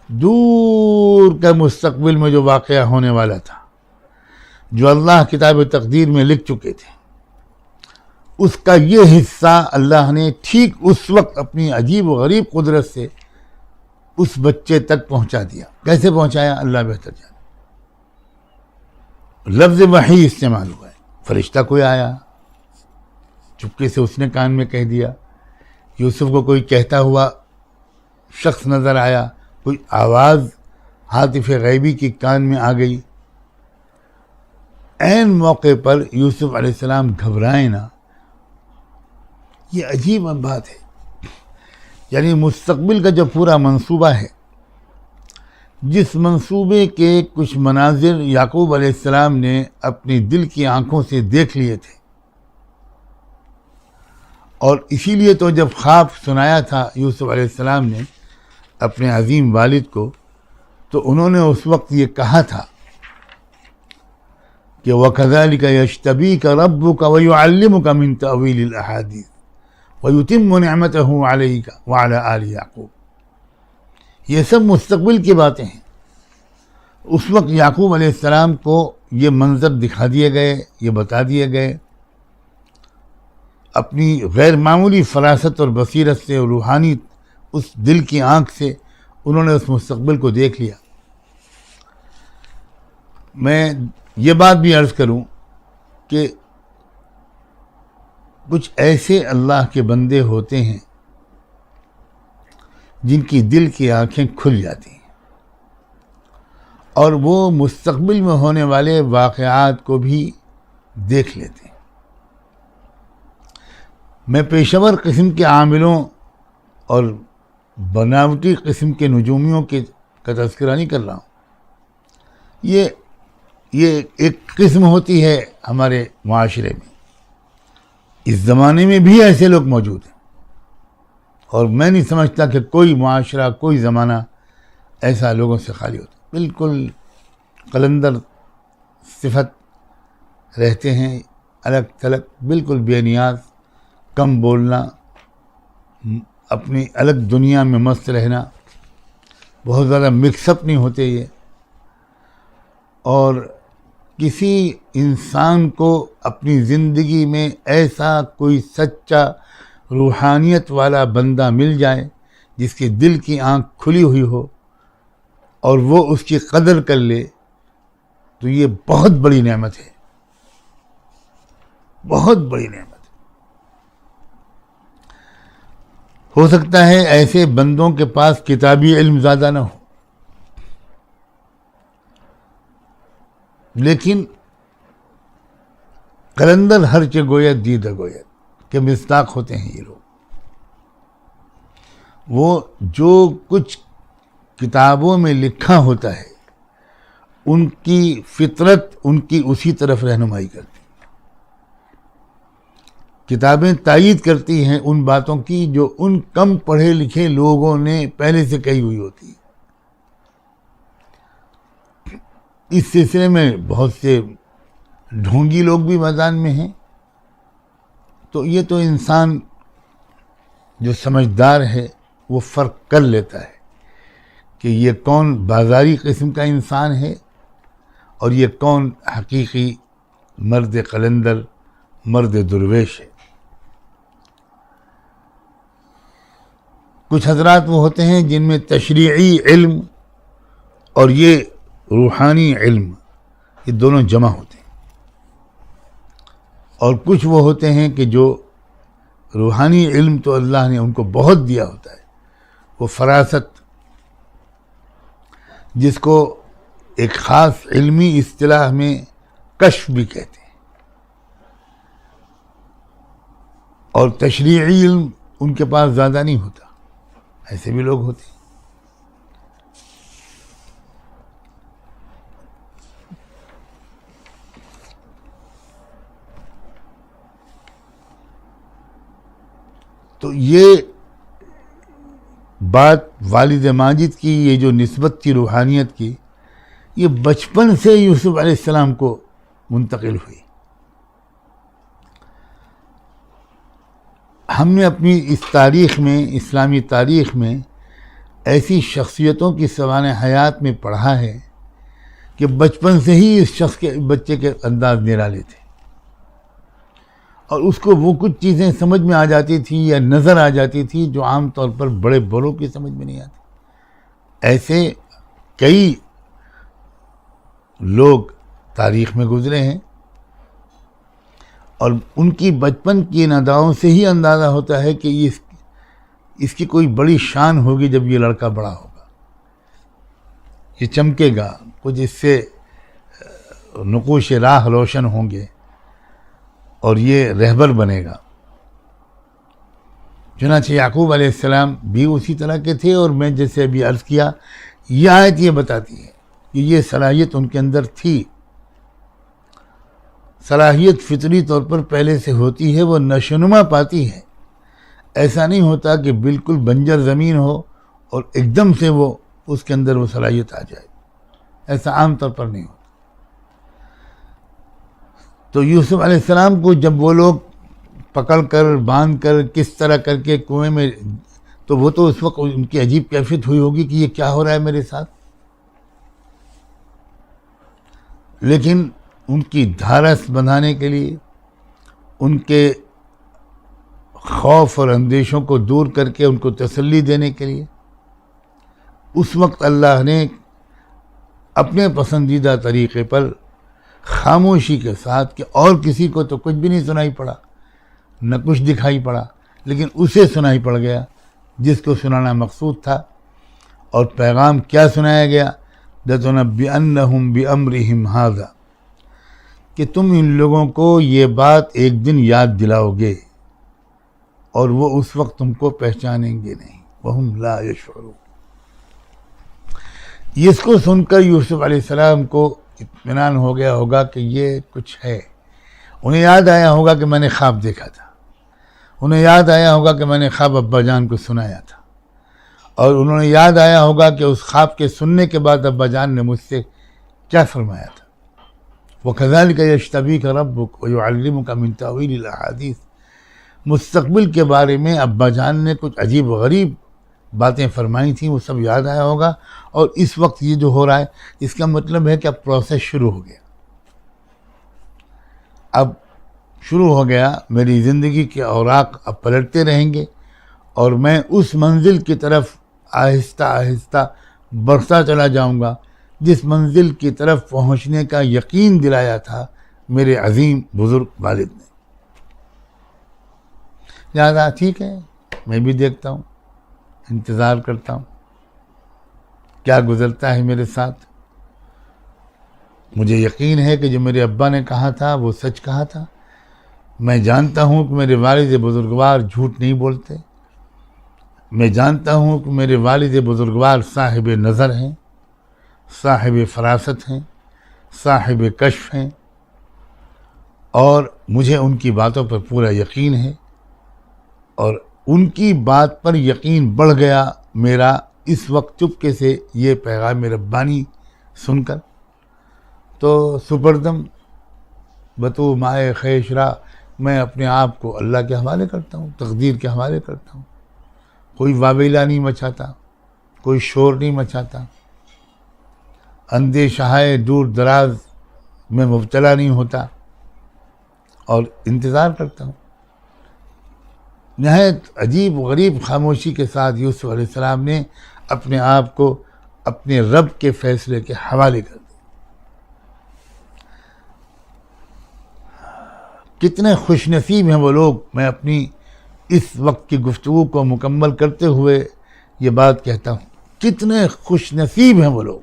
دور کا مستقبل میں جو واقعہ ہونے والا تھا، جو اللہ کتاب تقدیر میں لکھ چکے تھے، اس کا یہ حصہ اللہ نے ٹھیک اس وقت اپنی عجیب و غریب قدرت سے اس بچے تک پہنچا دیا. کیسے پہنچایا اللہ بہتر جانے. لفظ وحی استعمال ہوا ہے، فرشتہ کوئی آیا چپکے سے اس نے کان میں کہہ دیا، یوسف کو کوئی کہتا ہوا شخص نظر آیا، کوئی آواز ہاتف غیبی کی کان میں آ گئی. عین موقع پر یوسف علیہ السلام گھبرائے نہ. یہ عجیب بات ہے. یعنی مستقبل کا جو پورا منصوبہ ہے، جس منصوبے کے کچھ مناظر یعقوب علیہ السلام نے اپنی دل کی آنکھوں سے دیکھ لیے تھے، اور اسی لیے تو جب خواب سنایا تھا یوسف علیہ السلام نے اپنے عظیم والد کو، تو انہوں نے اس وقت یہ کہا تھا کہ وَكَذَلِكَ يَجْتَبِيكَ رَبُّكَ وَيُعَلِّمُكَ مِن تَأْوِيلِ الْأَحَادِيثِ وَيُتِمُّ نِعْمَتَهُ عَلَيْكَ وَعَلَى آلِ يَعْقُوبَ. یہ سب مستقبل کی باتیں ہیں. اس وقت یعقوب علیہ السلام کو یہ منظر دکھا دیے گئے، یہ بتا دیے گئے. اپنی غیر معمولی فراست اور بصیرت سے اور روحانی اس دل کی آنکھ سے انہوں نے اس مستقبل کو دیکھ لیا. میں یہ بات بھی عرض کروں کہ کچھ ایسے اللہ کے بندے ہوتے ہیں جن کی دل کی آنکھیں کھل جاتی ہیں اور وہ مستقبل میں ہونے والے واقعات کو بھی دیکھ لیتے ہیں. میں پیشور قسم کے عاملوں اور بناوٹی قسم کے نجومیوں کا تذکرہ نہیں کر رہا ہوں. یہ ایک قسم ہوتی ہے ہمارے معاشرے میں. اس زمانے میں بھی ایسے لوگ موجود ہیں، اور میں نہیں سمجھتا کہ کوئی معاشرہ، کوئی زمانہ ایسا لوگوں سے خالی ہوتا. بالکل قلندر صفت رہتے ہیں الگ تھلگ، بالکل بے نیاز، کم بولنا، اپنی الگ دنیا میں مست رہنا، بہت زیادہ مکس اپ نہیں ہوتے یہ. اور کسی انسان کو اپنی زندگی میں ایسا کوئی سچا روحانیت والا بندہ مل جائے جس کے دل کی آنکھ کھلی ہوئی ہو اور وہ اس کی قدر کر لے، تو یہ بہت بڑی نعمت ہے، بہت بڑی نعمت ہے. ہو سکتا ہے ایسے بندوں کے پاس کتابی علم زیادہ نہ ہو، لیکن قلندر ہر چہ گوید دید گوید کے مصداق ہوتے ہیں یہ لوگ. وہ جو کچھ کتابوں میں لکھا ہوتا ہے ان کی فطرت ان کی اسی طرف رہنمائی کرتی ہے. کتابیں تائید کرتی ہیں ان باتوں کی جو ان کم پڑھے لکھے لوگوں نے پہلے سے کہی ہوئی ہوتی ہے. اس سلسلے میں بہت سے ڈھونگی لوگ بھی میدان میں ہیں. تو یہ تو انسان جو سمجھدار ہے وہ فرق کر لیتا ہے کہ یہ کون بازاری قسم کا انسان ہے اور یہ کون حقیقی مرد قلندر، مرد درویش ہے. کچھ حضرات وہ ہوتے ہیں جن میں تشریعی علم اور یہ روحانی علم یہ دونوں جمع ہوتے ہیں، اور کچھ وہ ہوتے ہیں کہ جو روحانی علم تو اللہ نے ان کو بہت دیا ہوتا ہے، وہ فراست جس کو ایک خاص علمی اصطلاح میں کشف بھی کہتے ہیں، اور تشریعی علم ان کے پاس زیادہ نہیں ہوتا. ایسے بھی لوگ ہوتے ہیں. تو یہ بات والد ماجد کی، یہ جو نسبت تھی روحانیت کی، یہ بچپن سے یوسف علیہ السلام کو منتقل ہوئی. ہم نے اپنی اس تاریخ میں، اسلامی تاریخ میں ایسی شخصیتوں کی سوانح حیات میں پڑھا ہے کہ بچپن سے ہی اس بچے کے انداز نرالے تھے، اور اس کو وہ کچھ چیزیں سمجھ میں آ جاتی تھیں یا نظر آ جاتی تھی جو عام طور پر بڑے بڑوں کی سمجھ میں نہیں آتی. ایسے کئی لوگ تاریخ میں گزرے ہیں، اور ان کی بچپن کی ان اداؤں سے ہی اندازہ ہوتا ہے کہ اس کی کوئی بڑی شان ہوگی جب یہ لڑکا بڑا ہوگا، یہ چمکے گا، کچھ اس سے نقوش راہ روشن ہوں گے اور یہ رہبر بنے گا. چنانچہ یعقوب علیہ السلام بھی اسی طرح کے تھے، اور میں جیسے ابھی عرض کیا، یہ آیت یہ بتاتی ہے کہ یہ صلاحیت ان کے اندر تھی. صلاحیت فطری طور پر پہلے سے ہوتی ہے، وہ نشوونما پاتی ہے. ایسا نہیں ہوتا کہ بالکل بنجر زمین ہو اور ایک دم سے وہ اس کے اندر وہ صلاحیت آ جائے، ایسا عام طور پر نہیں ہوتا. تو یوسف علیہ السلام کو جب وہ لوگ پکڑ کر باندھ کر کس طرح کر کے کنویں میں، تو وہ تو اس وقت ان کی عجیب کیفیت ہوئی ہوگی کہ یہ کیا ہو رہا ہے میرے ساتھ. لیکن ان کی دھارس بندھانے کے لیے، ان کے خوف اور اندیشوں کو دور کر کے ان کو تسلی دینے کے لیے، اس وقت اللہ نے اپنے پسندیدہ طریقے پر خاموشی کے ساتھ، کہ اور کسی کو تو کچھ بھی نہیں سنائی پڑا، نہ کچھ دکھائی پڑا، لیکن اسے سنائی پڑ گیا جس کو سنانا مقصود تھا. اور پیغام کیا سنایا گیا؟ لَتُنَبِّئَنَّهُمْ بِأَمْرِهِمْ هَذَا، کہ تم ان لوگوں کو یہ بات ایک دن یاد دلاؤ گے اور وہ اس وقت تم کو پہچانیں گے نہیں. وَهُمْ لَا يَشْعُرُونَ. اس کو سن کر یوسف علیہ السلام کو اطمینان ہو گیا ہوگا کہ یہ کچھ ہے. انہیں یاد آیا ہوگا کہ میں نے خواب دیکھا تھا، انہیں یاد آیا ہوگا کہ میں نے خواب ابا جان کو سنایا تھا، اور انہوں نے یاد آیا ہوگا کہ اس خواب کے سننے کے بعد ابا جان نے مجھ سے کیا فرمایا تھا. وَكَذَلِكَ يَجْتَبِيكَ رَبُّكَ وَيُعَلِّمُكَ مِن تَأْوِيلِ الْأَحَادِيثِ۔ مستقبل کے بارے میں ابا جان نے کچھ عجیب و غریب باتیں فرمائی تھیں، وہ سب یاد آیا ہوگا، اور اس وقت یہ جو ہو رہا ہے اس کا مطلب ہے کہ اب پروسیس شروع ہو گیا، اب شروع ہو گیا، میری زندگی کے اوراق اب پلٹتے رہیں گے، اور میں اس منزل کی طرف آہستہ آہستہ بڑھتا چلا جاؤں گا جس منزل کی طرف پہنچنے کا یقین دلایا تھا میرے عظیم بزرگ والد نے۔ لہٰذا ٹھیک ہے، میں بھی دیکھتا ہوں، انتظار کرتا ہوں کیا گزرتا ہے میرے ساتھ۔ مجھے یقین ہے کہ جو میرے ابا نے کہا تھا وہ سچ کہا تھا۔ میں جانتا ہوں کہ میرے والد بزرگوار جھوٹ نہیں بولتے، میں جانتا ہوں کہ میرے والد بزرگوار صاحب نظر ہیں، صاحب فراست ہیں، صاحب کشف ہیں، اور مجھے ان کی باتوں پر پورا یقین ہے، اور ان کی بات پر یقین بڑھ گیا میرا اس وقت چپکے سے یہ پیغام ربانی سن کر۔ تو سپردم بتو مائے خیشرا، میں اپنے آپ کو اللہ کے حوالے کرتا ہوں، تقدیر کے حوالے کرتا ہوں، کوئی واویلا نہیں مچاتا، کوئی شور نہیں مچاتا، اندیشہائے دور دراز میں مبتلا نہیں ہوتا، اور انتظار کرتا ہوں۔ نہایت عجیب و غریب خاموشی کے ساتھ یوسف علیہ السلام نے اپنے آپ کو اپنے رب کے فیصلے کے حوالے کر دیا۔ کتنے خوش نصیب ہیں وہ لوگ، میں اپنی اس وقت کی گفتگو کو مکمل کرتے ہوئے یہ بات کہتا ہوں، کتنے خوش نصیب ہیں وہ لوگ۔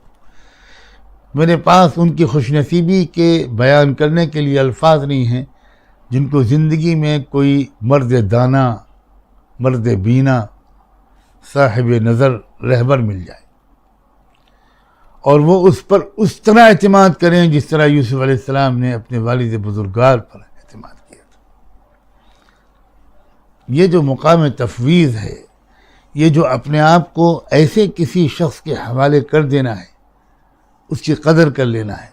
میرے پاس ان کی خوش نصیبی کے بیان کرنے کے لیے الفاظ نہیں ہیں جن کو زندگی میں کوئی مرد دانا، مرد بینا، صاحب نظر، رہبر مل جائے اور وہ اس پر اس طرح اعتماد کریں جس طرح یوسف علیہ السلام نے اپنے والد بزرگوار پر اعتماد کیا تھا۔ یہ جو مقام تفویض ہے، یہ جو اپنے آپ کو ایسے کسی شخص کے حوالے کر دینا ہے، اس کی قدر کر لینا ہے،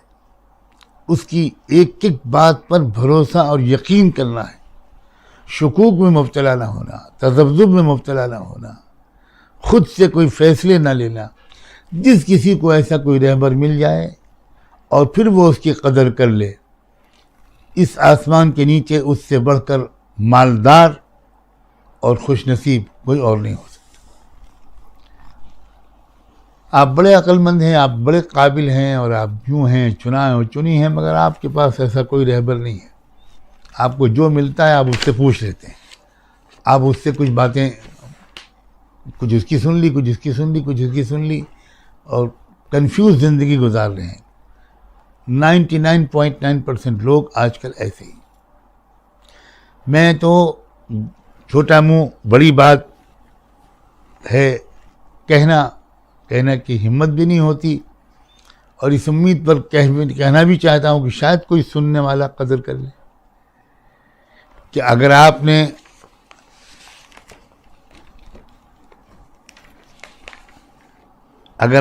اس کی ایک ایک بات پر بھروسہ اور یقین کرنا ہے، شکوک میں مبتلا نہ ہونا، تذبذب میں مبتلا نہ ہونا، خود سے کوئی فیصلے نہ لینا۔ جس کسی کو ایسا کوئی رہبر مل جائے اور پھر وہ اس کی قدر کر لے، اس آسمان کے نیچے اس سے بڑھ کر مالدار اور خوش نصیب کوئی اور نہیں ہو سکتا۔ آپ بڑے عقل مند ہیں، آپ بڑے قابل ہیں، اور آپ یوں ہیں، چنا اور چنی ہیں، مگر آپ کے پاس ایسا کوئی رہبر نہیں ہے۔ آپ کو جو ملتا ہے آپ اس سے پوچھ لیتے ہیں، آپ اس سے کچھ باتیں، کچھ اس کی سن لی، کچھ اس کی سن لی، کچھ اس کی سن لی، اور کنفیوز زندگی گزار رہے ہیں۔ 99.9% لوگ آج کل ایسے ہی۔ میں تو چھوٹا منہ بڑی بات ہے کہنا کی ہمت بھی نہیں ہوتی، اور اس امید پر کہنا بھی چاہتا ہوں کہ شاید کوئی سننے والا قدر کر لے، کہ اگر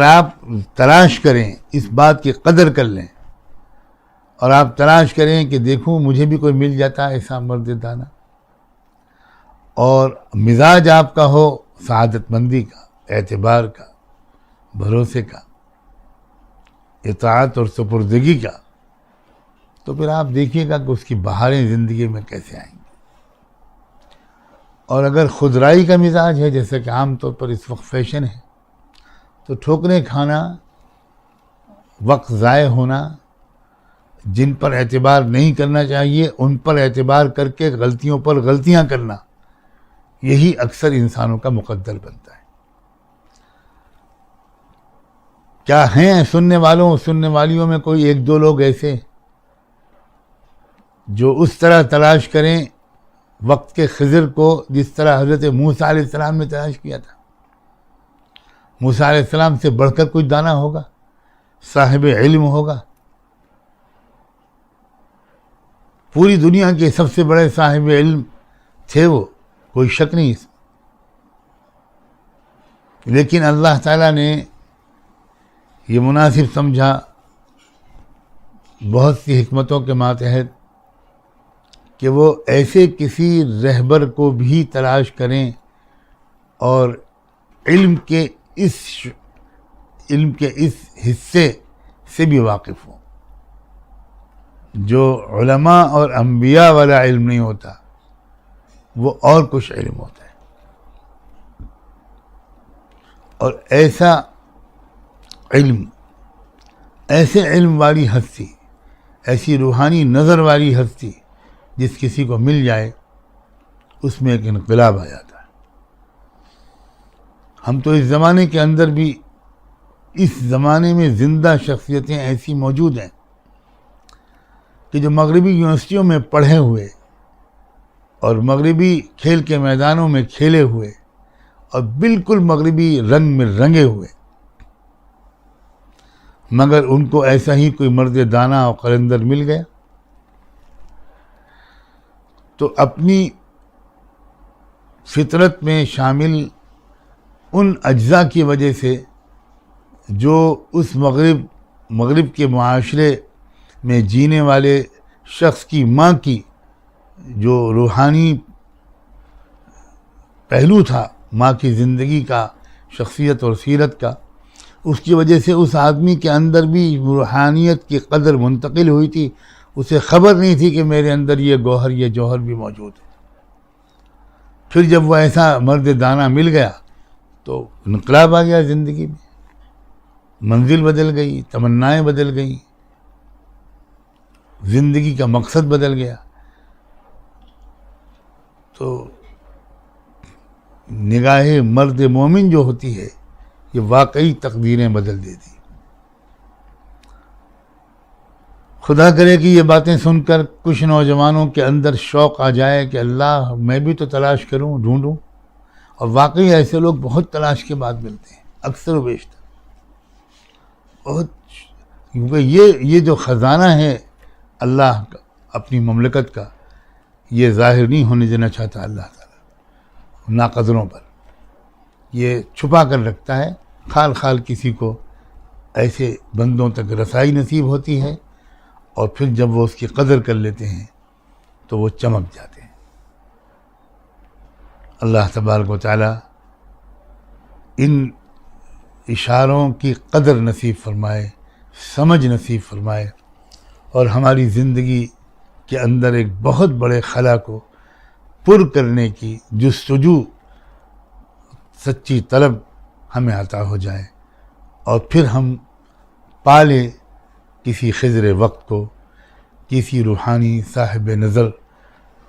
آپ تلاش کریں، اس بات کی قدر کر لیں، اور آپ تلاش کریں کہ دیکھوں مجھے بھی کوئی مل جاتا ایسا مرد دانا، اور مزاج آپ کا ہو سعادت مندی کا، اعتبار کا، بھروسے کا، اطاعت اور سپردگی کا، تو پھر آپ دیکھیے گا کہ اس کی بہاریں زندگی میں کیسے آئیں گی۔ اور اگر خودرائی کا مزاج ہے، جیسا کہ عام طور پر اس وقت فیشن ہے، تو ٹھوکریں کھانا، وقت ضائع ہونا، جن پر اعتبار نہیں کرنا چاہیے ان پر اعتبار کر کے غلطیوں پر غلطیاں کرنا، یہی اکثر انسانوں کا مقدر بنتا ہے۔ کیا ہیں سننے والیوں میں کوئی ایک دو لوگ ایسے جو اس طرح تلاش کریں وقت کے خضر کو جس طرح حضرت موسیٰ علیہ السلام نے تلاش کیا تھا؟ موسیٰ علیہ السلام سے بڑھ کر کوئی دانا ہوگا، صاحب علم ہوگا، پوری دنیا کے سب سے بڑے صاحب علم تھے وہ، کوئی شک نہیں اس میں۔ لیکن اللہ تعالیٰ نے یہ مناسب سمجھا بہت سی حکمتوں کے ماتحت کہ وہ ایسے کسی رہبر کو بھی تلاش کریں اور علم کے اس حصے سے بھی واقف ہوں جو علماء اور انبیاء والا علم نہیں ہوتا، وہ اور کچھ علم ہوتا ہے۔ اور ایسا علم، ایسے علم والی ہستی، ایسی روحانی نظر والی ہستی جس کسی کو مل جائے، اس میں ایک انقلاب آ جاتا ہے۔ ہم تو اس زمانے کے اندر بھی، اس زمانے میں زندہ شخصیتیں ایسی موجود ہیں کہ جو مغربی یونیورسٹیوں میں پڑھے ہوئے اور مغربی کھیل کے میدانوں میں کھیلے ہوئے اور بالکل مغربی رنگ میں رنگے ہوئے، مگر ان کو ایسا ہی کوئی مرد دانہ اور قلندر مل گیا تو اپنی فطرت میں شامل ان اجزاء کی وجہ سے جو اس مغرب کے معاشرے میں جینے والے شخص کی ماں کی جو روحانی پہلو تھا، ماں کی زندگی کا، شخصیت اور سیرت کا، اس کی وجہ سے اس آدمی کے اندر بھی روحانیت کی قدر منتقل ہوئی تھی۔ اسے خبر نہیں تھی کہ میرے اندر یہ گوہر، یہ جوہر بھی موجود ہے۔ پھر جب وہ ایسا مرد دانہ مل گیا تو انقلاب آ گیا زندگی میں، منزل بدل گئی، تمنائیں بدل گئیں، زندگی کا مقصد بدل گیا۔ تو نگاہ مرد مومن جو ہوتی ہے، یہ واقعی تقدیریں بدل دیتی۔ خدا کرے کہ یہ باتیں سن کر کچھ نوجوانوں کے اندر شوق آ جائے کہ اللہ، میں بھی تو تلاش کروں، ڈھونڈوں۔ اور واقعی ایسے لوگ بہت تلاش کے بعد ملتے ہیں، اکثر و بیشتر بہت، کیونکہ یہ جو خزانہ ہے اللہ کا، اپنی مملکت کا، یہ ظاہر نہیں ہونے دینا چاہتا اللہ تعالیٰ ناقدروں پر، یہ چھپا کر رکھتا ہے۔ خال خال کسی کو ایسے بندوں تک رسائی نصیب ہوتی ہے، اور پھر جب وہ اس کی قدر کر لیتے ہیں تو وہ چمک جاتے ہیں۔ اللہ تبارک و تعالیٰ ان اشاروں کی قدر نصیب فرمائے، سمجھ نصیب فرمائے، اور ہماری زندگی کے اندر ایک بہت بڑے خلا کو پر کرنے کی جستجو، سچی طلب ہمیں عطا ہو جائے، اور پھر ہم پالیں کسی خضر وقت کو، کسی روحانی صاحب نظر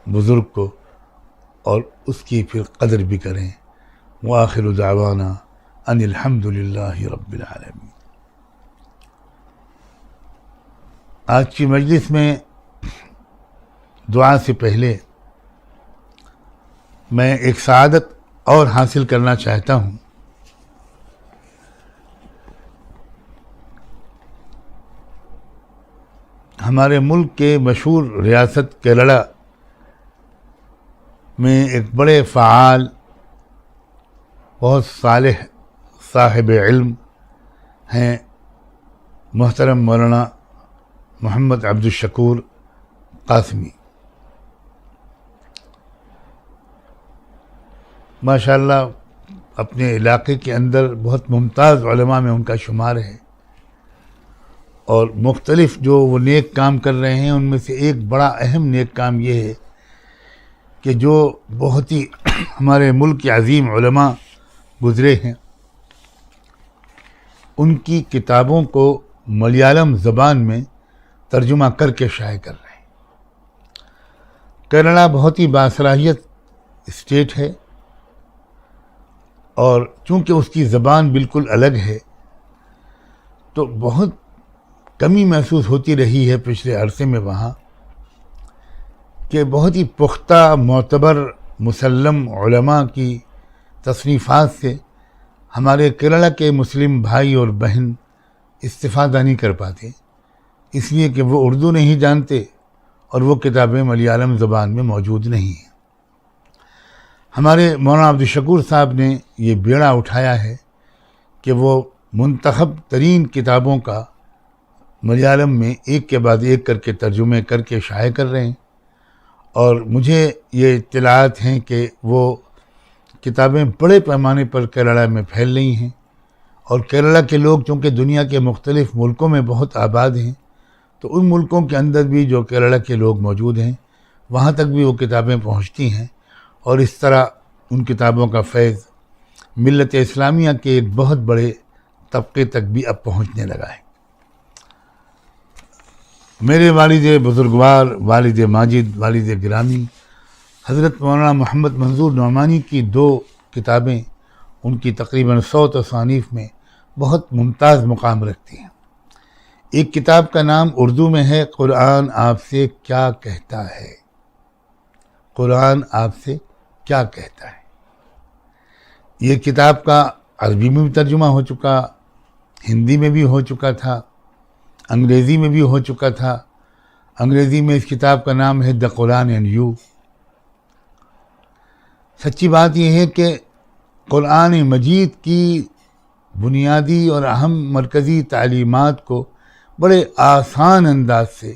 بزرگ کو، اور اس کی پھر قدر بھی کریں۔ وآخر دعوانا ان الحمد للہ رب العالمین۔ آج کی مجلس میں دعا سے پہلے میں ایک سعادت اور حاصل کرنا چاہتا ہوں۔ ہمارے ملک کے مشہور ریاست کیرلا میں ایک بڑے فعال، بہت صالح صاحب علم ہیں محترم مولانا محمد عبد الشکور قاسمی۔ ماشاءاللہ اپنے علاقے کے اندر بہت ممتاز علماء میں ان کا شمار ہے، اور مختلف جو وہ نیک کام کر رہے ہیں ان میں سے ایک بڑا اہم نیک کام یہ ہے کہ جو بہت ہی ہمارے ملک کے عظیم علماء گزرے ہیں، ان کی کتابوں کو ملیالم زبان میں ترجمہ کر کے شائع کر رہے ہیں۔ کیرلا بہت ہی باصلاحیت اسٹیٹ ہے، اور چونکہ اس کی زبان بالکل الگ ہے تو بہت کمی محسوس ہوتی رہی ہے پچھلے عرصے میں وہاں کہ بہت ہی پختہ، معتبر، مسلم علماء کی تصنیفات سے ہمارے کیرلا کے مسلم بھائی اور بہن استفادہ نہیں کر پاتے، اس لیے کہ وہ اردو نہیں جانتے اور وہ کتابیں ملیالم زبان میں موجود نہیں ہیں۔ ہمارے مولانا عبد الشکور صاحب نے یہ بیڑا اٹھایا ہے کہ وہ منتخب ترین کتابوں کا ملیالم میں ایک کے بعد ایک کر کے ترجمے کر کے شائع کر رہے ہیں، اور مجھے یہ اطلاعات ہیں کہ وہ کتابیں بڑے پیمانے پر کیرلا میں پھیل رہی ہیں، اور کیرلا کے لوگ چونکہ دنیا کے مختلف ملکوں میں بہت آباد ہیں، تو ان ملکوں کے اندر بھی جو کیرلا کے لوگ موجود ہیں وہاں تک بھی وہ کتابیں پہنچتی ہیں، اور اس طرح ان کتابوں کا فیض ملت اسلامیہ کے ایک بہت بڑے طبقے تک بھی اب پہنچنے لگا ہے۔ میرے والد بزرگوار، والد ماجد، والد گرامی حضرت مولانا محمد منظور نعمانی کی 2 کتابیں ان کی تقریباً 100 تصانیف میں بہت ممتاز مقام رکھتی ہیں۔ ایک کتاب کا نام اردو میں ہے قرآن آپ سے کیا کہتا ہے۔ قرآن آپ سے کیا کہتا ہے، یہ کتاب کا عربی میں بھی ترجمہ ہو چکا، ہندی میں بھی ہو چکا تھا، انگریزی میں بھی ہو چکا تھا۔ انگریزی میں اس کتاب کا نام ہے دی قرآن اینڈ یو۔ سچی بات یہ ہے کہ قرآن مجید کی بنیادی اور اہم مرکزی تعلیمات کو بڑے آسان انداز سے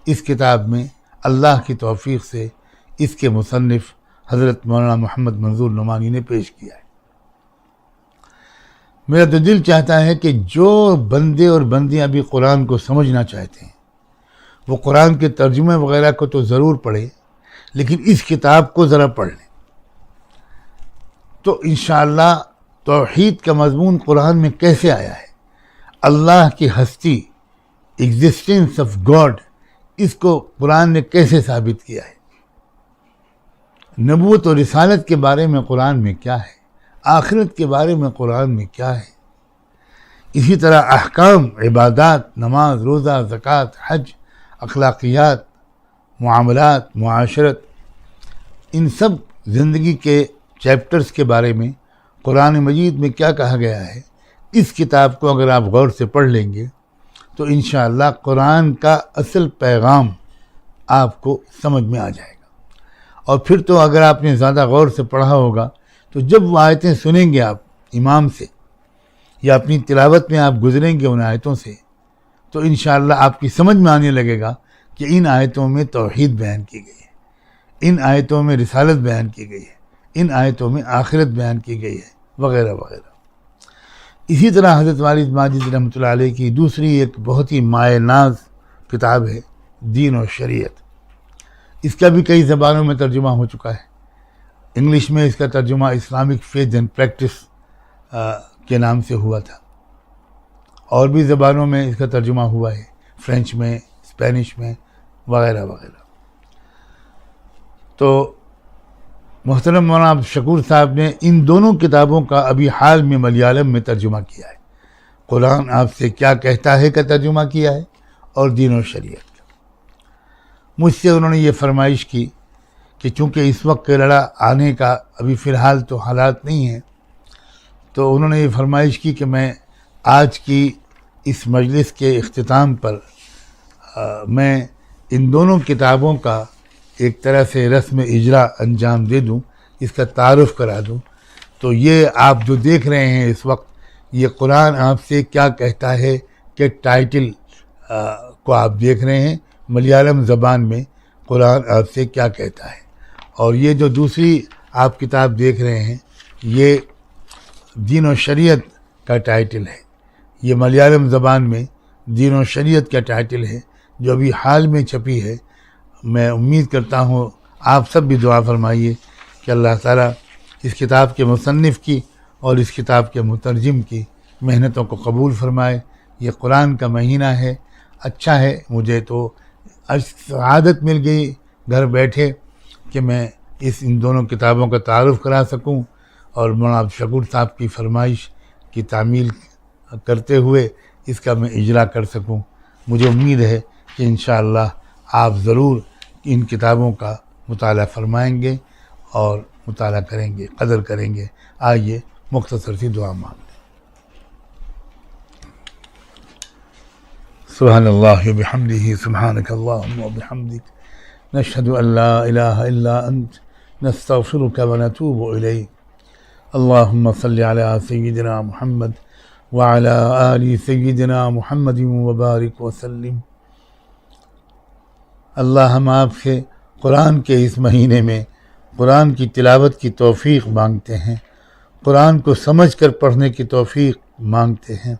اس کتاب میں اللہ کی توفیق سے اس کے مصنف حضرت مولانا محمد منظور نعمانی نے پیش کیا ہے۔ میرا تو دل چاہتا ہے کہ جو بندے اور بندیاں بھی قرآن کو سمجھنا چاہتے ہیں وہ قرآن کے ترجمے وغیرہ کو تو ضرور پڑھیں، لیکن اس کتاب کو ذرا پڑھ لیں تو انشاءاللہ توحید کا مضمون قرآن میں کیسے آیا ہے، اللہ کی ہستی، ایگزسٹنس آف گاڈ، اس کو قرآن نے کیسے ثابت کیا ہے، نبوت اور رسالت کے بارے میں قرآن میں کیا ہے، آخرت کے بارے میں قرآن میں کیا ہے، اسی طرح احکام، عبادات، نماز، روزہ، زکوٰۃ، حج، اخلاقیات، معاملات، معاشرت، ان سب زندگی کے چیپٹرز کے بارے میں قرآن مجید میں کیا کہا گیا ہے، اس کتاب کو اگر آپ غور سے پڑھ لیں گے تو انشاءاللہ قرآن کا اصل پیغام آپ کو سمجھ میں آ جائے گا۔ اور پھر تو اگر آپ نے زیادہ غور سے پڑھا ہوگا تو جب وہ آیتیں سنیں گے آپ امام سے یا اپنی تلاوت میں آپ گزریں گے ان آیتوں سے تو انشاءاللہ آپ کی سمجھ میں آنے لگے گا کہ ان آیتوں میں توحید بیان کی گئی ہے، ان آیتوں میں رسالت بیان کی گئی ہے، ان آیتوں میں آخرت بیان کی گئی ہے، وغیرہ وغیرہ۔ اسی طرح حضرت والد ماجد رحمۃ اللہ علیہ کی دوسری ایک بہت ہی مائع ناز کتاب ہے دین و شریعت، اس کا بھی کئی زبانوں میں ترجمہ ہو چکا ہے۔ انگلش میں اس کا ترجمہ اسلامک فیتھ اینڈ پریکٹس کے نام سے ہوا تھا، اور بھی زبانوں میں اس کا ترجمہ ہوا ہے، فرینچ میں، اسپینش میں، وغیرہ وغیرہ۔ تو محترم مولانا عبد الشکور صاحب نے ان دونوں کتابوں کا ابھی حال میں ملیالم میں ترجمہ کیا ہے، قرآن آپ سے کیا کہتا ہے کا ترجمہ کیا ہے، اور دین و شریعت کا۔ مجھ سے انہوں نے یہ فرمائش کی کہ چونکہ اس وقت کیرلا آنے کا ابھی فی الحال تو حالات نہیں ہیں، تو انہوں نے یہ فرمائش کی کہ میں آج کی اس مجلس کے اختتام پر میں ان دونوں کتابوں کا ایک طرح سے رسم اجرا انجام دے دوں، اس کا تعارف کرا دوں۔ تو یہ آپ جو دیکھ رہے ہیں اس وقت، یہ قرآن آپ سے کیا کہتا ہے کہ ٹائٹل کو آپ دیکھ رہے ہیں، ملیالم زبان میں قرآن آپ سے کیا کہتا ہے، اور یہ جو دوسری آپ کتاب دیکھ رہے ہیں یہ دین و شریعت کا ٹائٹل ہے، یہ ملیالم زبان میں دین و شریعت کا ٹائٹل ہے جو ابھی حال میں چھپی ہے۔ میں امید کرتا ہوں آپ سب بھی دعا فرمائیے کہ اللہ تعالیٰ اس کتاب کے مصنف کی اور اس کتاب کے مترجم کی محنتوں کو قبول فرمائے۔ یہ قرآن کا مہینہ ہے، اچھا ہے، مجھے تو سعادت مل گئی گھر بیٹھے کہ میں ان دونوں کتابوں کا تعارف کرا سکوں اور مولانا عبد الشکور صاحب کی فرمائش کی تعمیل کرتے ہوئے اس کا میں اجرا کر سکوں۔ مجھے امید ہے کہ انشاءاللہ آپ ضرور ان کتابوں کا مطالعہ فرمائیں گے اور مطالعہ کریں گے، قدر کریں گے۔ آئیے مختصر سی دعا مانگ لیں۔ سبحان اللہ وبحمدہ، سبحانک اللہم وبحمدک، نشہد ان لا الہ الا انت، نستغفرک ونتوب الیک۔ اللہم صلی علی سیدنا محمد وعلى آل سيدنا محمد وبارك وسلم۔ اللہ ہم آپ سے قرآن کے اس مہینے میں قرآن کی تلاوت کی توفیق مانگتے ہیں، قرآن کو سمجھ کر پڑھنے کی توفیق مانگتے ہیں،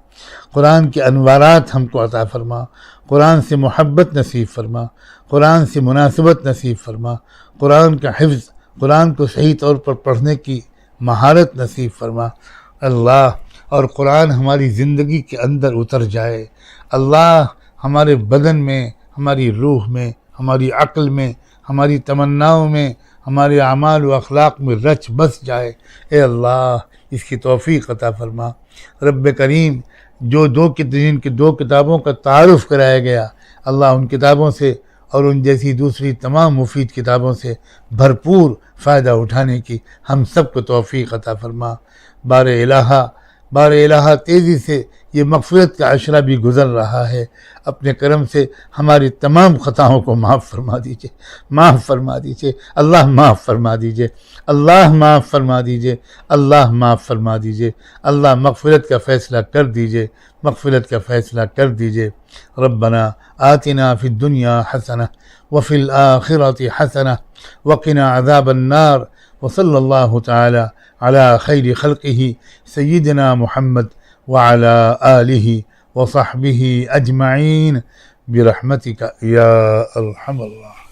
قرآن کے انوارات ہم کو عطا فرما، قرآن سے محبت نصیب فرما، قرآن سے مناسبت نصیب فرما، قرآن کا حفظ، قرآن کو صحیح طور پر پڑھنے کی مہارت نصیب فرما اللہ، اور قرآن ہماری زندگی کے اندر اتر جائے اللہ، ہمارے بدن میں، ہماری روح میں، ہماری عقل میں، ہماری تمناؤں میں، ہمارے اعمال و اخلاق میں رچ بس جائے۔ اے اللہ اس کی توفیق عطا فرما۔ رب کریم جن کی دو کتابوں کا تعارف کرایا گیا، اللہ ان کتابوں سے اور ان جیسی دوسری تمام مفید کتابوں سے بھرپور فائدہ اٹھانے کی ہم سب کو توفیق عطا فرما۔ بار الہ تیزی سے یہ مغفرت کا عشرہ بھی گزر رہا ہے، اپنے کرم سے ہماری تمام خطاؤں کو معاف فرما دیجئے، معاف فرما دیجئے اللہ، معاف فرما دیجئے اللہ، معاف فرما دیجئے اللہ، معاف فرما دیجئے اللہ، مغفرت کا فیصلہ کر دیجئے، مغفرت کا فیصلہ کر دیجئے۔ ربنا آتنا فی الدنیا حسنہ وفی الآخرۃ حسنہ وقنا عذاب النار، وصلی اللہ تعالی علی خیر خلقہ سیدنا محمد وعلی آلہ وصحبہ اجمعین برحمتک یا ارحم الراحمین۔